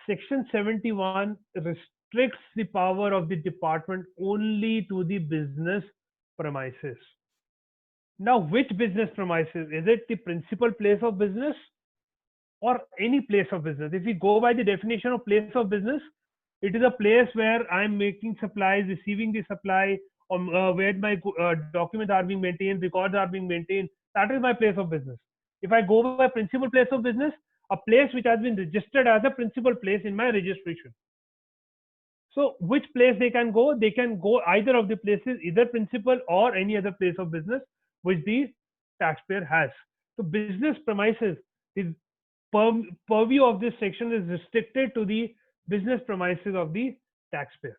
Section 71 restricts the power of the department only to the business premises. Now, which business premises? Is it the principal place of business or any place of business? If we go by the definition of place of business, it is a place where I'm making supplies, receiving the supply, or where my documents are being maintained, records are being maintained. That is my place of business. If I go by principal place of business, a place which has been registered as a principal place in my registration. So which place they can go? They can go either of the places, either principal or any other place of business which the taxpayer has. So business premises, the purview of this section is restricted to the business premises of the taxpayer.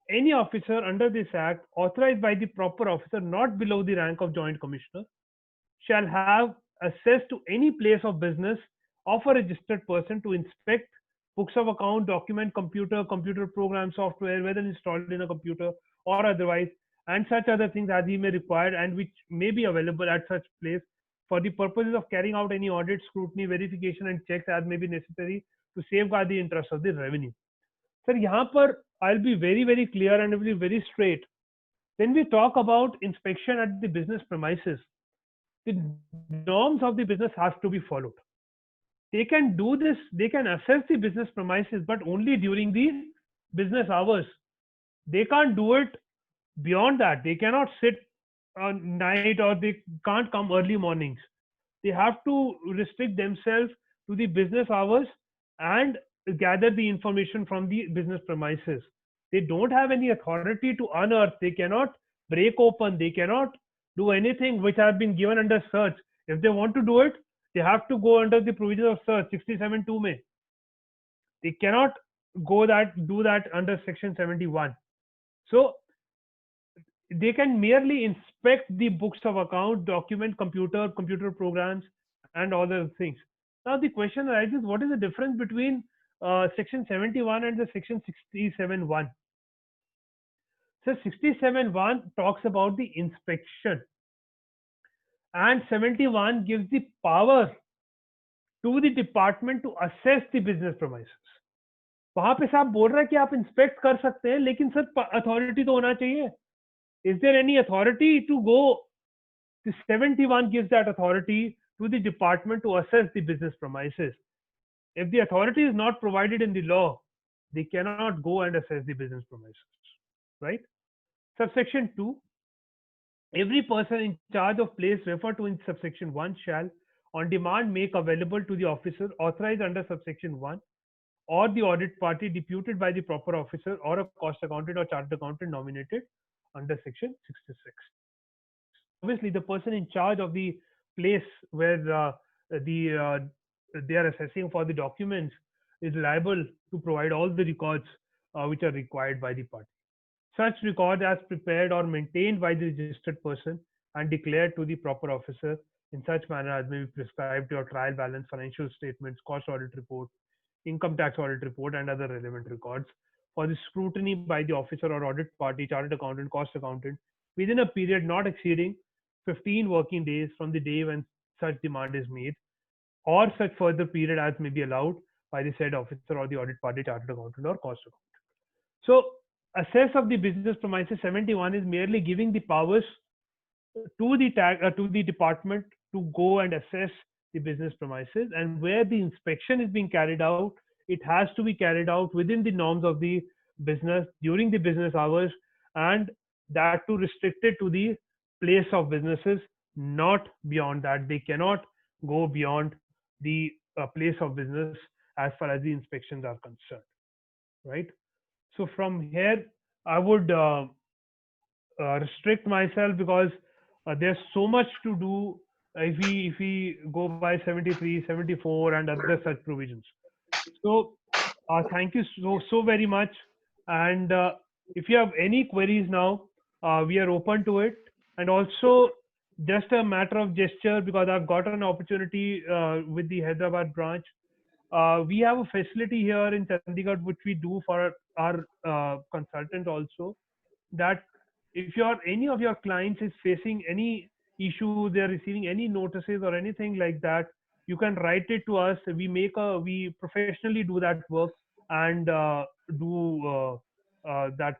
Any officer under this act authorized by the proper officer not below the rank of joint commissioner shall have access to any place of business of a registered person to inspect books of account, document, computer program, software, whether installed in a computer or otherwise, and such other things as he may require and which may be available at such place for the purposes of carrying out any audit, scrutiny, verification and checks as may be necessary to safeguard the interest of the revenue. Sir, यहाँ पर I'll be very clear and will be very straight. When we talk about inspection at the business premises, the norms of the business has to be followed. They can do this, they can assess the business premises, but only during the business hours. They can't do it beyond that. They cannot sit on night or they can't come early mornings. They have to restrict themselves to the business hours and gather the information from the business premises. They don't have any authority to unearth. They cannot break open. They cannot do anything which have been given under search. If they want to do it, they have to go under the provisions of search 67(2) mein. They cannot do that under section 71. So they can merely inspect the books of account, document, computer programs, and all those things. Now the question arises: what is the difference between section 71 and the section 67(1)? So 67(1) talks about the inspection, and 71 gives the power to the department to assess the business premises. वहां पे साहब बोल रहा है कि आप inspect कर सकते हैं, लेकिन सर अथॉरिटी तो होना चाहिए. Is there any authority to go? The 71 gives that authority to the department to assess the business premises. If the authority is not provided in the law, they cannot go and assess the business premises. Right? Subsection 2. Every person in charge of place referred to in subsection 1 shall, on demand, make available to the officer authorized under subsection 1 or the audit party deputed by the proper officer or a cost accountant or chartered accountant nominated under section 66. Obviously, the person in charge of the place where they are assessing for the documents is liable to provide all the records which are required by the party. Such records as prepared or maintained by the registered person and declared to the proper officer in such manner as may be prescribed your trial balance, financial statements, cost audit report, income tax audit report, and other relevant records for the scrutiny by the officer or audit party, chartered accountant, cost accountant, within a period not exceeding 15 working days from the day when such demand is made, or such further period as may be allowed by the said officer or the audit party, chartered accountant, or cost accountant. So, assess of the business premises 71 is merely giving the powers to the department to go and assess the business premises, and where the inspection is being carried out, it has to be carried out within the norms of the business during the business hours, and that too restricted to the place of businesses, not beyond that. They cannot go beyond the place of business as far as the inspections are concerned, right? So from here, I would restrict myself because there's so much to do if we go by 73, 74 and other such provisions. So thank you so very much. And if you have any queries now, we are open to it. And also just a matter of gesture, because I've got an opportunity with the Hyderabad branch. We have a facility here in Chandigarh which we do for our consultant also, that if any of your clients is facing any issue, they're receiving any notices or anything like that, you can write it to us. We professionally do that work, and do that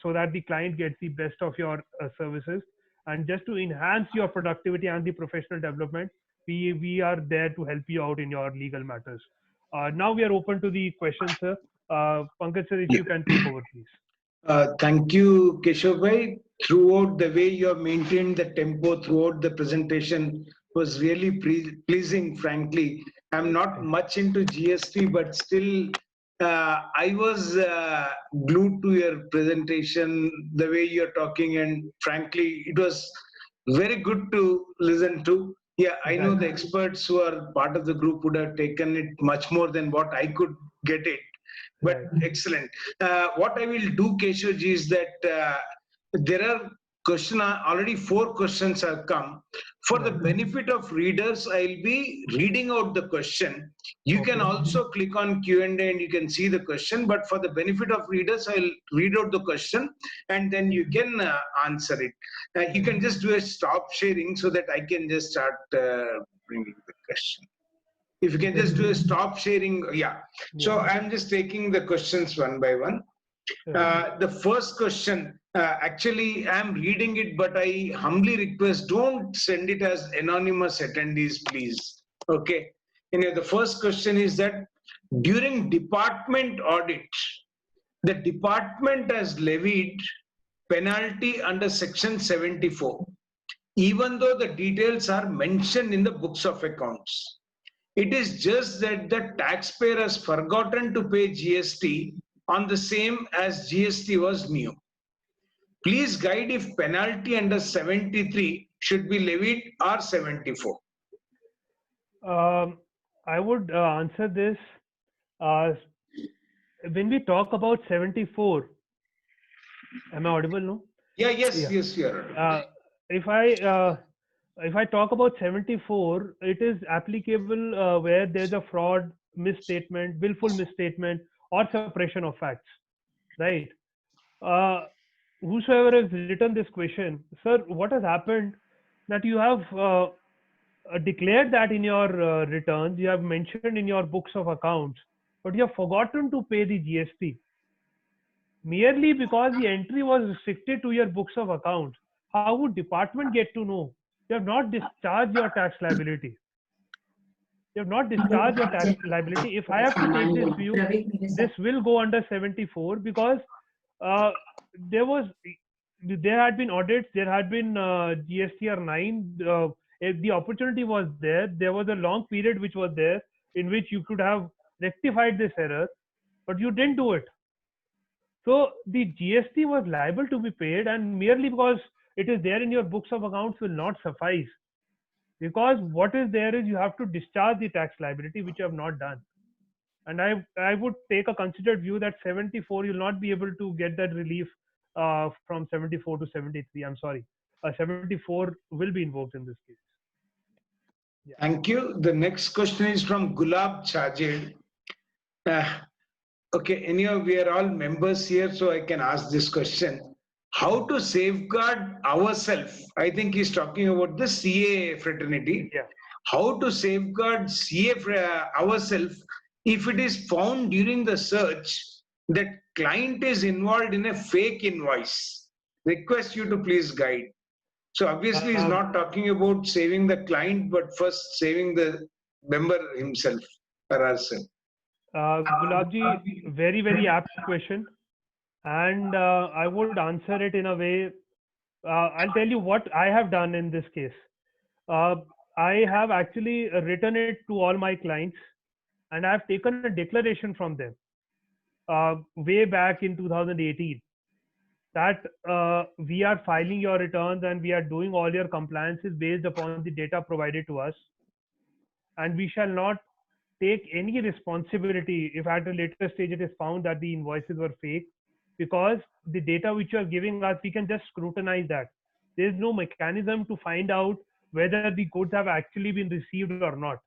so that the client gets the best of your services. And just to enhance your productivity and the professional development, we are there to help you out in your legal matters. Now we are open to the questions, sir. Pankaj sir, if Yeah. you can take over, please. Thank you, Keshav bhai. Throughout the way you have maintained the tempo throughout the presentation was really pleasing, frankly. I'm not Thank much into GST, but still, I was glued to your presentation, the way you're talking, and frankly, it was very good to listen to. Yeah, you. I know Right. the experts who are part of the group would have taken it much more than what I could get it, but Right. excellent. What I will do, Keshavji, is that there are already 4 questions have come. For the Right. benefit of readers, I'll be reading out the question. You can Okay. also click on Q&A and you can see the question. But for the benefit of readers, I'll read out the question and then you can answer it. You Right. can just do a stop sharing so that I can just start bringing the question. If you can Okay. just do a stop sharing, yeah. Yeah. So I'm just taking the questions one by one. Right. The first question, actually, I'm reading it, but I humbly request don't send it as anonymous attendees, please. Okay. The first question is that during department audit, the department has levied penalty under section 74, even though the details are mentioned in the books of accounts. It is just that the taxpayer has forgotten to pay GST on the same as GST was new. Please guide if penalty under 73 should be levied or 74. Um, I would answer this. Uh, when we talk about 74, am I audible? No. Yeah, yes, Yeah. yes, you're Uh, if I if I talk about 74, it is applicable where there's a fraud, misstatement, willful misstatement, or suppression of facts. Right. Uh, Whosoever has written this question, sir, what has happened that you have declared that in your returns, you have mentioned in your books of accounts, but you have forgotten to pay the GST merely because the entry was restricted to your books of accounts. How would department get to know? You have not discharged your tax liability. You have not discharged your tax liability. If I have to take this view, this will go under 74, because uh, there was there had been audits, there had been GSTR 9. If the opportunity was there, there was a long period which was there in which you could have rectified this error, but you didn't do it. So the GST was liable to be paid, and merely because it is there in your books of accounts will not suffice. Because what is there is you have to discharge the tax liability, which you have not done. And I would take a considered view that 74 you'll not be able to get that relief from 74 to 73. I'm sorry, 74 will be invoked in this case. Yeah. Thank you. The next question is from Gulab Chajed. Uh, okay, anyhow, we are all members here, so I can ask this question. How to safeguard ourselves? I think he's talking about the CA fraternity. Yeah. How to safeguard ourselves if it is found during the search that client is involved in a fake invoice? Request you to please guide. So obviously he's Um, not talking about saving the client, but first saving the member himself or herself. Gulabji, very, very apt question. And I would answer it in a way. I'll tell you what I have done in this case. Uh, I have actually written it to all my clients, and I have taken a declaration from them way back in 2018 that we are filing your returns and we are doing all your compliances based upon the data provided to us, and we shall not take any responsibility if at a later stage it is found that the invoices were fake, because the data which you are giving us, we can just scrutinize that. There is no mechanism to find out whether the goods have actually been received or not.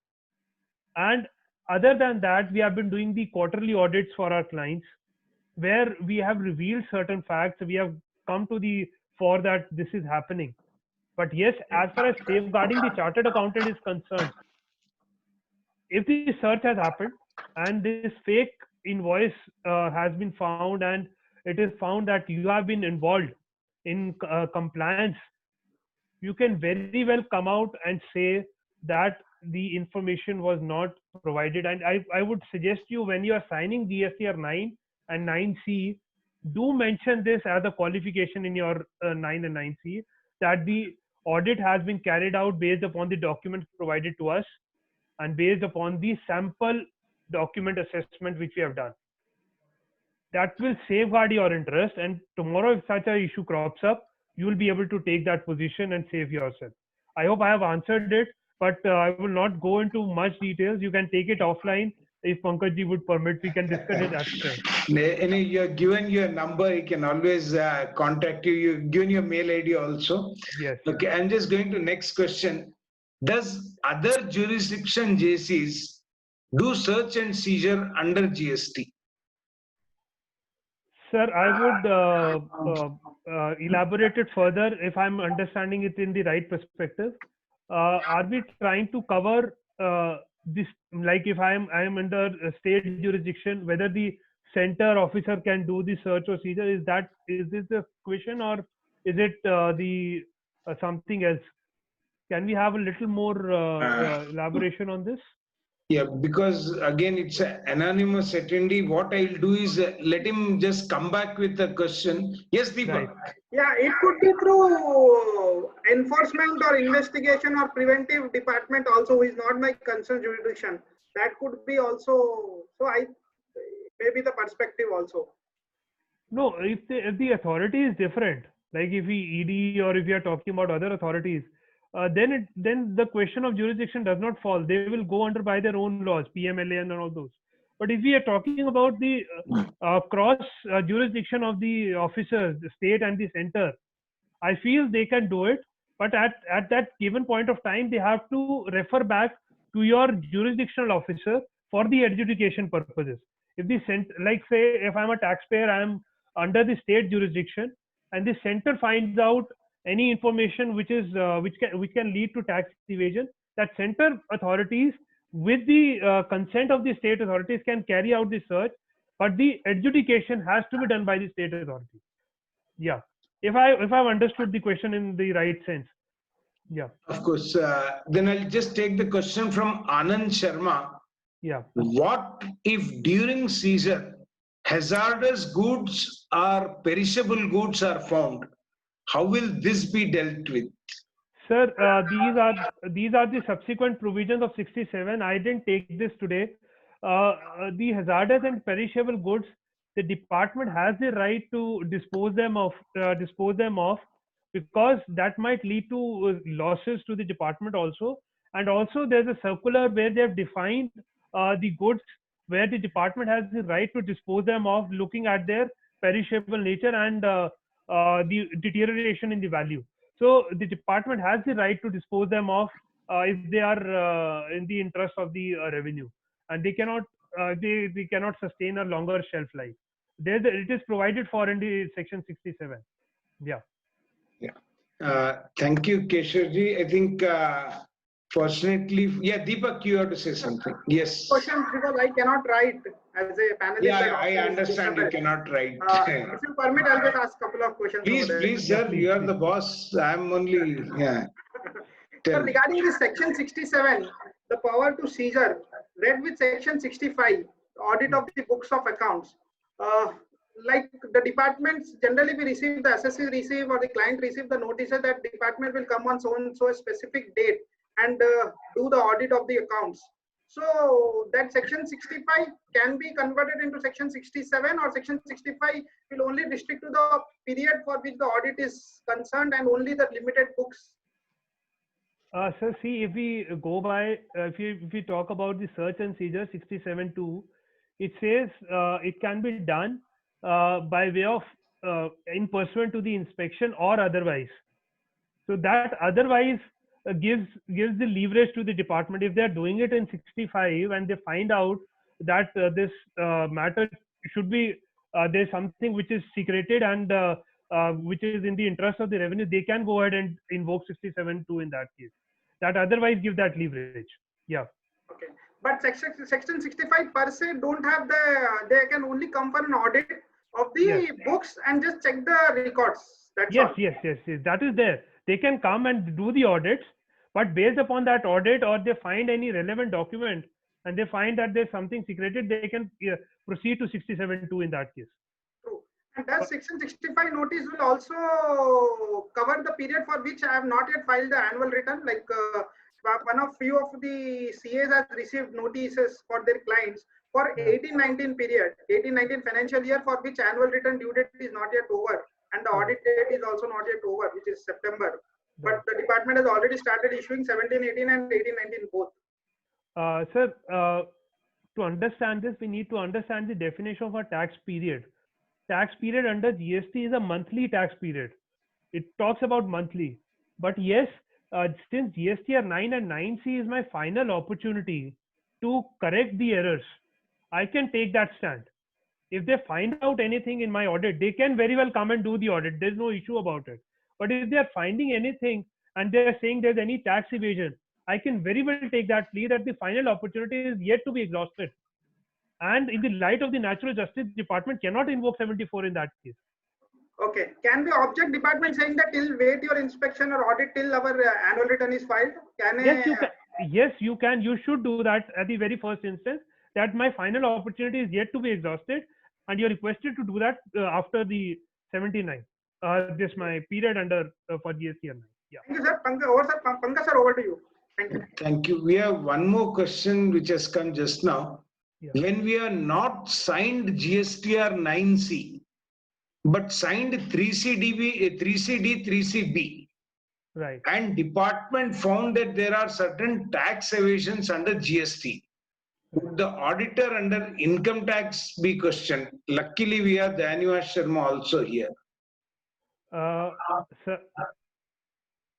And other than that, we have been doing the quarterly audits for our clients, where we have revealed certain facts. We have come to the for that this is happening. But yes, as far as safeguarding the chartered accountant is concerned, if the search has happened and this fake invoice has been found, and it is found that you have been involved in compliance, you can very well come out and say that the information was not provided. And I would suggest you, when you are signing GSTR 9 and 9C, do mention this as a qualification in your 9 and 9C, that the audit has been carried out based upon the documents provided to us and based upon the sample document assessment which we have done. That will safeguard your interest, and tomorrow if such a issue crops up, you will be able to take that position and save yourself. I hope I have answered it, but I will not go into much details. You can take it offline. If Pankaj ji would permit, we can discuss it at strength. You're given your number, he can always contact you. You've given your mail ID also. Yes. Okay, I'm just going to next question. Does other jurisdiction JCs do search and seizure under GST? Sir, I would elaborate it further if I'm understanding it in the right perspective. Are we trying to cover this, like if I am under a state jurisdiction, whether the center officer can do the search or seizure? Is this the question, or is it something else? Can we have a little more elaboration on this? Yeah, because again, it's an anonymous attendee. What I'll do is let him just come back with the question. Yes, Deepak. Right. Yeah, it could be through enforcement or investigation or preventive department also, is not my concern jurisdiction. That could be also, so maybe the perspective also. No, if the authority is different, like if we ED or if we are talking about other authorities, then the question of jurisdiction does not fall. They will go under by their own laws, PMLA and all those. But if we are talking about the cross jurisdiction of the officers, the state and the center, I feel they can do it. But at that given point of time, they have to refer back to your jurisdictional officer for the adjudication purposes. If the like say, if I'm a taxpayer, I'm under the state jurisdiction, and the center finds out any information which is which can lead to tax evasion, that center authorities, with the consent of the state authorities, can carry out the search, but the adjudication has to be done by the state authorities. Yeah, if I've understood the question in the right sense. Yeah. Of course. Then I'll just take the question from Anand Sharma. Yeah. What if during seizure hazardous goods or perishable goods are found? How will this be dealt with? Sir, these are the subsequent provisions of 67. I didn't take this today. The hazardous and perishable goods, the department has the right to dispose them of, because that might lead to losses to the department also. And also, there's a circular where they have defined the goods where the department has the right to dispose them of, looking at their perishable nature and the deterioration in the value. So the department has the right to dispose them off if they are in the interest of the revenue, and they cannot sustain a longer shelf life. It is provided for in the section 67. Yeah. Yeah. Thank you, Keshavji. I think fortunately, yeah, Deepak, you have to say something. Yes. Question, because I cannot write as a panelist. Yeah, I understand you cannot write. If you permit, I'll just ask a couple of questions. Please, sir, you are the boss. I'm only, yeah. So regarding this section 67, the power to seizure, read with section 65, audit of the books of accounts. Like the departments, generally we receive, the assessee receive or the client receive the notices that department will come on so and so a specific date and do the audit of the accounts. So that section 65 can be converted into section 67, or section 65 will only restrict to the period for which the audit is concerned and only the limited books. Sir, see, if we go by, if we talk about the search and seizure 67.2, it says it can be done by way of in pursuant to the inspection or otherwise. So that otherwise gives the leverage to the department. If they are doing it in 65 and they find out that this matter should be there's something which is secreted and which is in the interest of the revenue, they can go ahead and invoke 67(2) in that case. That otherwise give that leverage. Yeah. Okay. But section 65 per se don't have they can only come for an audit of the books and just check the records. That's all. Yes. That is there. They can come and do the audits, but based upon that audit, or they find any relevant document and they find that there's something secreted, they can proceed to 67(2) in that case. True. And does section 65 notice will also cover the period for which I have not yet filed the annual return? Like few of the CAs has received notices for their clients for 18-19 period, 18-19 financial year, for which annual return due date is not yet over and the audit date is also not yet over, which is September. But the department has already started issuing 17-18 and 18-19 both. Sir, to understand this, we need to understand the definition of a tax period. Tax period under GST is a monthly tax period. It talks about monthly. But yes, since GSTR 9 and 9C is my final opportunity to correct the errors, I can take that stand. If they find out anything in my audit, they can very well come and do the audit. There's no issue about it. But if they are finding anything and they're saying there's any tax evasion, I can very well take that plea that the final opportunity is yet to be exhausted. And in the light of the Natural Justice Department cannot invoke 74 in that case. Okay. Can the object department saying that till wait your inspection or audit till our annual return is filed? Yes, you can. Yes, you can. You should do that at the very first instance, that my final opportunity is yet to be exhausted and you're requested to do that after the 79. This my period under for GSTR 9. Yeah. Thank you, sir. Pankaj sir, over to you. Thank you. Thank you. We have one more question which has come just now. Yeah. When we are not signed GSTR 9C, but signed 3CD, 3CB, Right. and department found that there are certain tax evasions under GST, would the auditor under income tax be questioned? Luckily, we have Danyavash Sharma also here. Sir,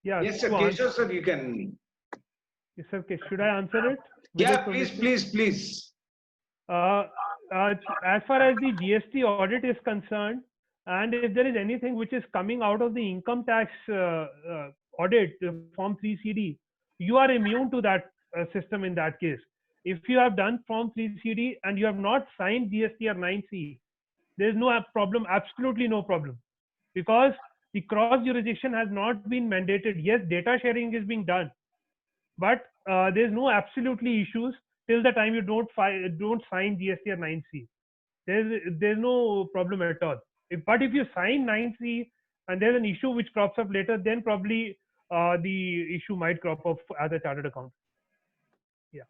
yeah. Yes, sir. Keshav, sir, you can. Yes, sir. Should I answer it? Yeah, please. As far as the GST audit is concerned, and if there is anything which is coming out of the income tax audit, Form 3CD, you are immune to that system in that case. If you have done Form 3CD and you have not signed GSTR 9C, there is no problem, absolutely no problem. Because the cross jurisdiction has not been mandated. Yes, data sharing is being done, but there's no absolutely issues till the time you don't sign GSTR 9C. There's no problem at all. But if you sign 9C and there's an issue which crops up later, then probably the issue might crop up as a chartered accountant. Yeah.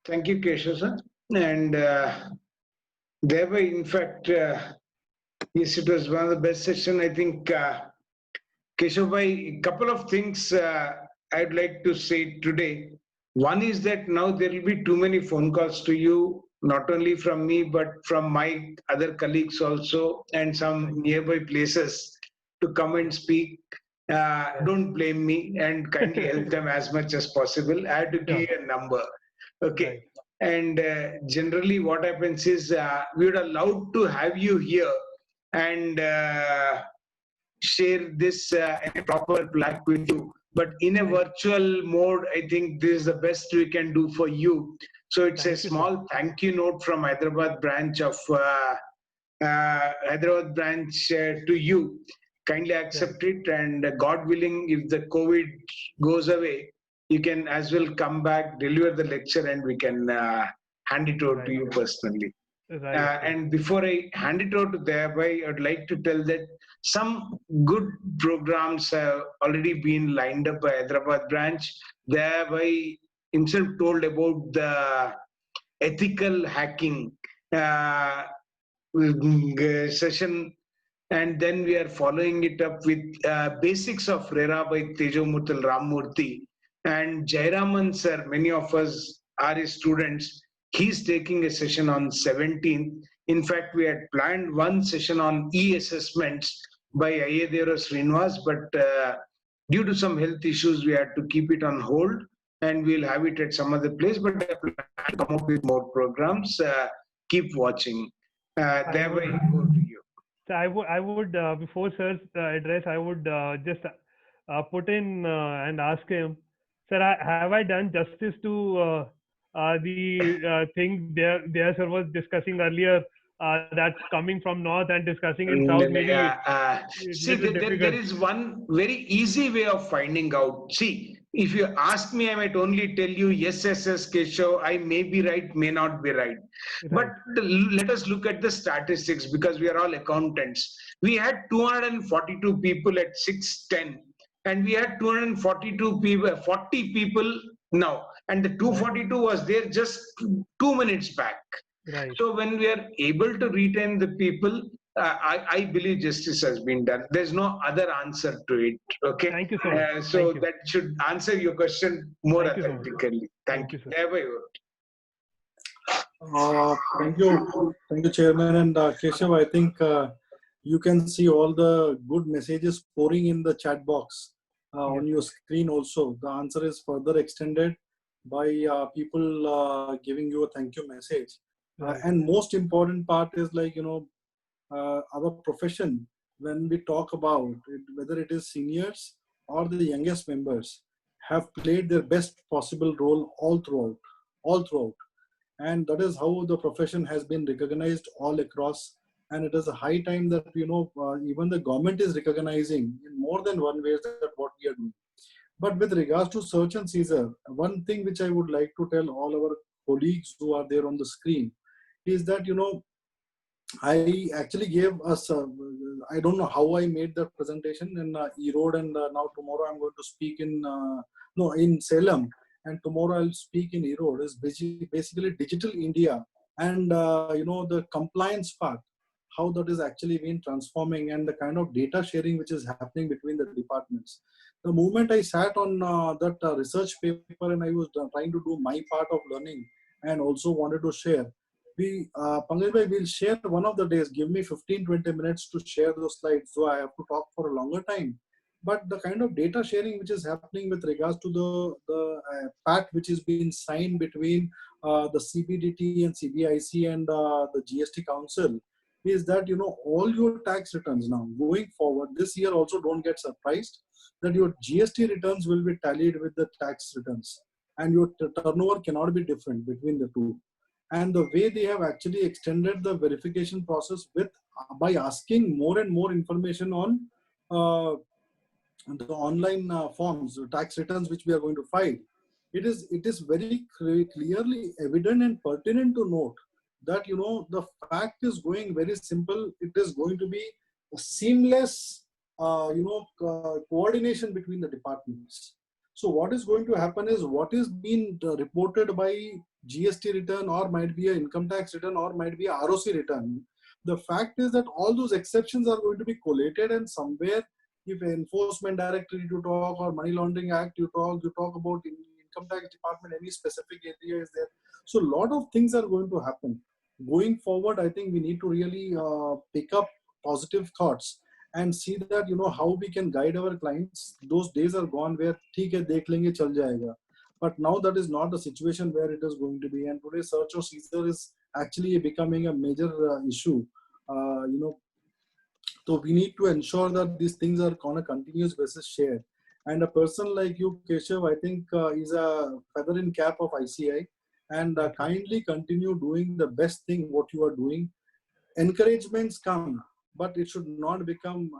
Thank you, Keshav, sir. And thereby, in fact, yes, it was one of the best sessions. I think, Keshav bhai, a couple of things I'd like to say today. One is that now there will be too many phone calls to you, not only from me, but from my other colleagues also, and some nearby places to come and speak. Don't blame me and kindly help them as much as possible. I have to give you a number. Okay. And generally what happens is we would allowed to have you here and share this in a proper plaque with you. But in a virtual mode, I think this is the best we can do for you. So it's a small thank you note from Hyderabad branch of to you. Kindly accept it, and God willing, if the COVID goes away, you can as well come back, deliver the lecture, and we can hand it over to you personally. And before I hand it over to Dayabai, I'd like to tell that some good programs have already been lined up by Hyderabad branch. Dayabai himself told about the ethical hacking session, and then we are following it up with basics of RERA by Tejomurthy Ramamurthy. And Jairaman sir, many of us are his students. He's taking a session on 17th. In fact, we had planned one session on e-assessments by Ayedero Srinivas, but due to some health issues, we had to keep it on hold, and we'll have it at some other place. But I plan to come up with more programs. Keep watching. Thereby, over to you. So I would before sir's address, I would just put in and ask him, sir, have I done justice to the thing there sir was discussing earlier, that's coming from north and discussing in south? Maybe it's a See, little there difficult. is one very easy way of finding out. See, if you ask me, I might only tell you yes, yes, yes, Keshav. I may be right, may not be right. But Right. let us look at the statistics because we are all accountants. We had 242 people at 6:10, and we had 242 people, 40 people now, and the 242 was there just 2 minutes back. Right. So when we are able to retain the people, I believe justice has been done. There's no other answer to it. Okay. Thank you so much. So Thank you. that should answer your question more Thank you so much. authentically. Thank Thank you. you, sir. Thereby, over. Thank you, Chairman. And Keshav, I think you can see all the good messages pouring in the chat box on Yes, your sir. screen also. The answer is further extended by people giving you a thank you message. Right. And most important part is like, our profession, when we talk about it, whether it is seniors or the youngest members, have played their best possible role all throughout, and that is how the profession has been recognized all across. And it is a high time that even the government is recognizing in more than one way that what we are doing. But with regards to search and seizure, one thing which I would like to tell all our colleagues who are there on the screen is that I actually gave us, I don't know how I made the presentation in Erode, and now tomorrow I'm going to speak in, no, in Salem, and tomorrow I'll speak in Erode. Is basically Digital India and, the compliance part, how that is actually been transforming, and the kind of data sharing which is happening between the departments. The moment I sat on that research paper and I was trying to do my part of learning and also wanted to share, Pankaj bhai, we'll share one of the days. Give me 15-20 minutes to share those slides, so I have to talk for a longer time. But the kind of data sharing which is happening with regards to the pact which is being signed between the CBDT and CBIC and the GST Council is that all your tax returns now going forward this year, also don't get surprised that your GST returns will be tallied with the tax returns, and your turnover cannot be different between the two. And the way they have actually extended the verification process with by asking more and more information on uh, the online forms, tax returns which we are going to file, it is very clearly evident and pertinent to note that the fact is going very simple. It is going to be a seamless coordination between the departments. So what is going to happen is what is being reported by GST return, or might be an income tax return, or might be a ROC return. The fact is that all those exceptions are going to be collated, and somewhere, if enforcement directorate you talk or money laundering act you talk about in income tax department, any specific area is there. So a lot of things are going to happen going forward. I think we need to really pick up positive thoughts and see that how we can guide our clients. Those days are gone where theek hai dekh lenge chal jayega, but now that is not the situation where it is going to be. And today search or seizure is actually becoming a major issue. So we need to ensure that these things are on a continuous basis shared. And a person like you, Keshav, I think is a feather in cap of ICI, and Thank you. kindly continue doing the best thing what you are doing. Encouragements come, but it should not become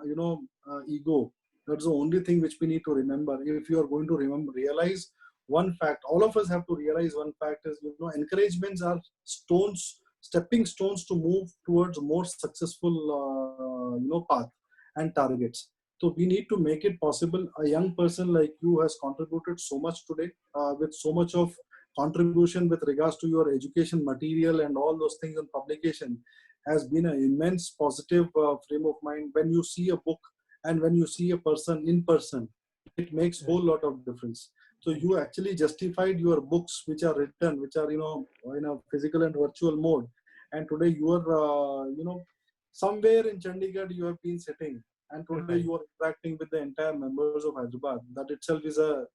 ego. That's the only thing which we need to remember. If you are going to realize one fact, all of us have to realize one fact is encouragements are stepping stones to move towards more successful path and targets. So we need to make it possible. A young person like you has contributed so much today with so much of contribution with regards to your education material and all those things and publication has been an immense positive frame of mind. When you see a book and when you see a person in person, it makes whole lot of difference. So you actually justified your books which are written, which are in a physical and virtual mode. And today you are somewhere in Chandigarh you have been sitting and today Right. you are interacting with the entire members of Hyderabad. That itself is a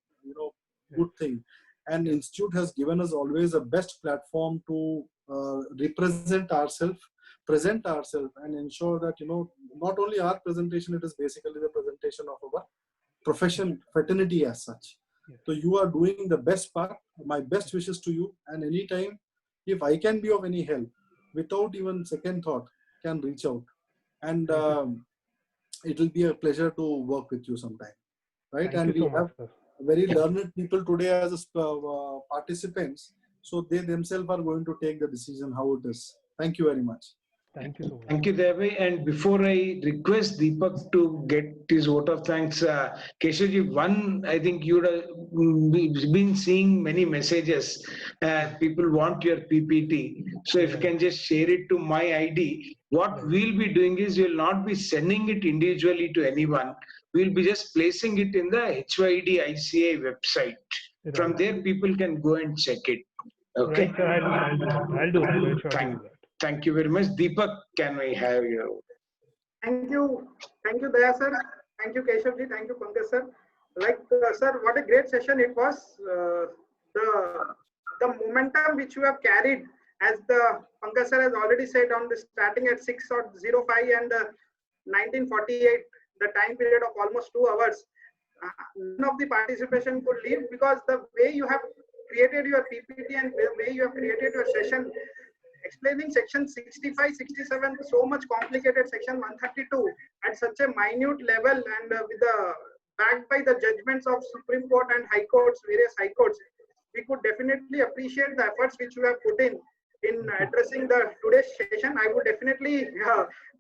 good thing. And institute has given us always a best platform to represent ourselves, present ourselves, and ensure that not only our presentation, it is basically the presentation of our profession, fraternity as such. Yes. So you are doing the best part. My best wishes to you, and anytime if I can be of any help, without even second thought, can reach out, and it will be a pleasure to work with you sometime, right? Thank And you we so have much, sir. very learned people today as participants, so they themselves are going to take the decision how it is. Thank you very much. Thank you so much. Thank you, Devi. And before I request Deepak to get his vote of thanks, Keshavji, one, I think you'd have been seeing many messages. People want your PPT. So if you can just share it to my ID, what we'll be doing is we'll not be sending it individually to anyone. We'll be just placing it in the HYD ICA website. Right. From there, people can go and check it. Okay. Right, sir. I'll do that. I'll do that. I'll sure do that. Thank you very much. Deepak, can we have your... Thank you, Daya sir. Thank you, Keshavji. Thank you, Pankaj sir. Sir, what a great session it was. The momentum which you have carried, as the Pankaj sir has already said, on the starting at 6:05 and 1948, the time period of almost 2 hours. None of the participation could leave, because the way you have created your PPT and the way you have created your session, explaining section 65, 67, so much complicated section 132 at such a minute level, and with the backed by the judgments of Supreme Court and High Courts, various High Courts, we could definitely appreciate the efforts which you have put in addressing the today's session. I would definitely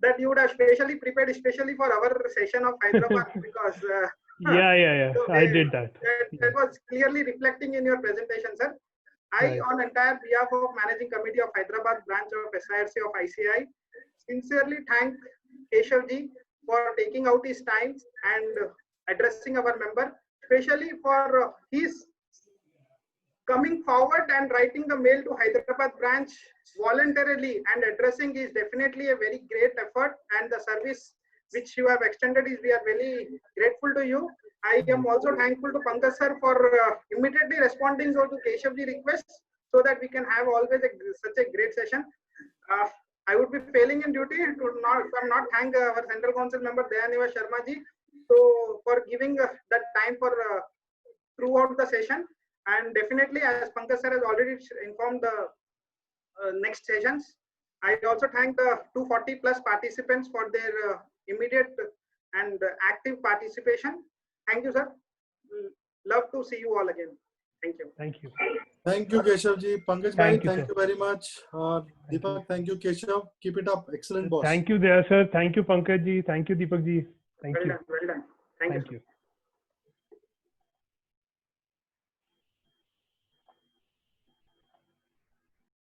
that you would have specially prepared, especially for our session of Hyderabad, because Yeah. so I did that. That was clearly reflecting in your presentation, sir. I, Right. on entire behalf of Managing Committee of Hyderabad branch of SIRC of ICI, sincerely thank Keshavji for taking out his time and addressing our member, especially for his coming forward and writing the mail to Hyderabad branch voluntarily and addressing is definitely a very great effort, and the service which you have extended is, we are very grateful to you. I am also thankful to Pankaj sir for immediately responding to Keshavji requests, so that we can have always such a great session. I would be failing in duty to not thank our Central Council member Dayaniva Sharma ji, so for giving that time for throughout the session. And definitely, as Pankaj sir has already informed the next sessions, I also thank the 240 plus participants for their immediate and active participation. Thank you, sir. Love to see you all again. Thank you. Thank you. Thank you, Keshavji. Pankaj bhai, Thank you, thank sir. you very much. Deepak, thank you, Keshav. Keep it up. Excellent, boss. Thank you there, sir. Thank you, Pankaj ji. Thank you, Deepak ji. Thank Well you. done. Well done. Thank you. Thank you.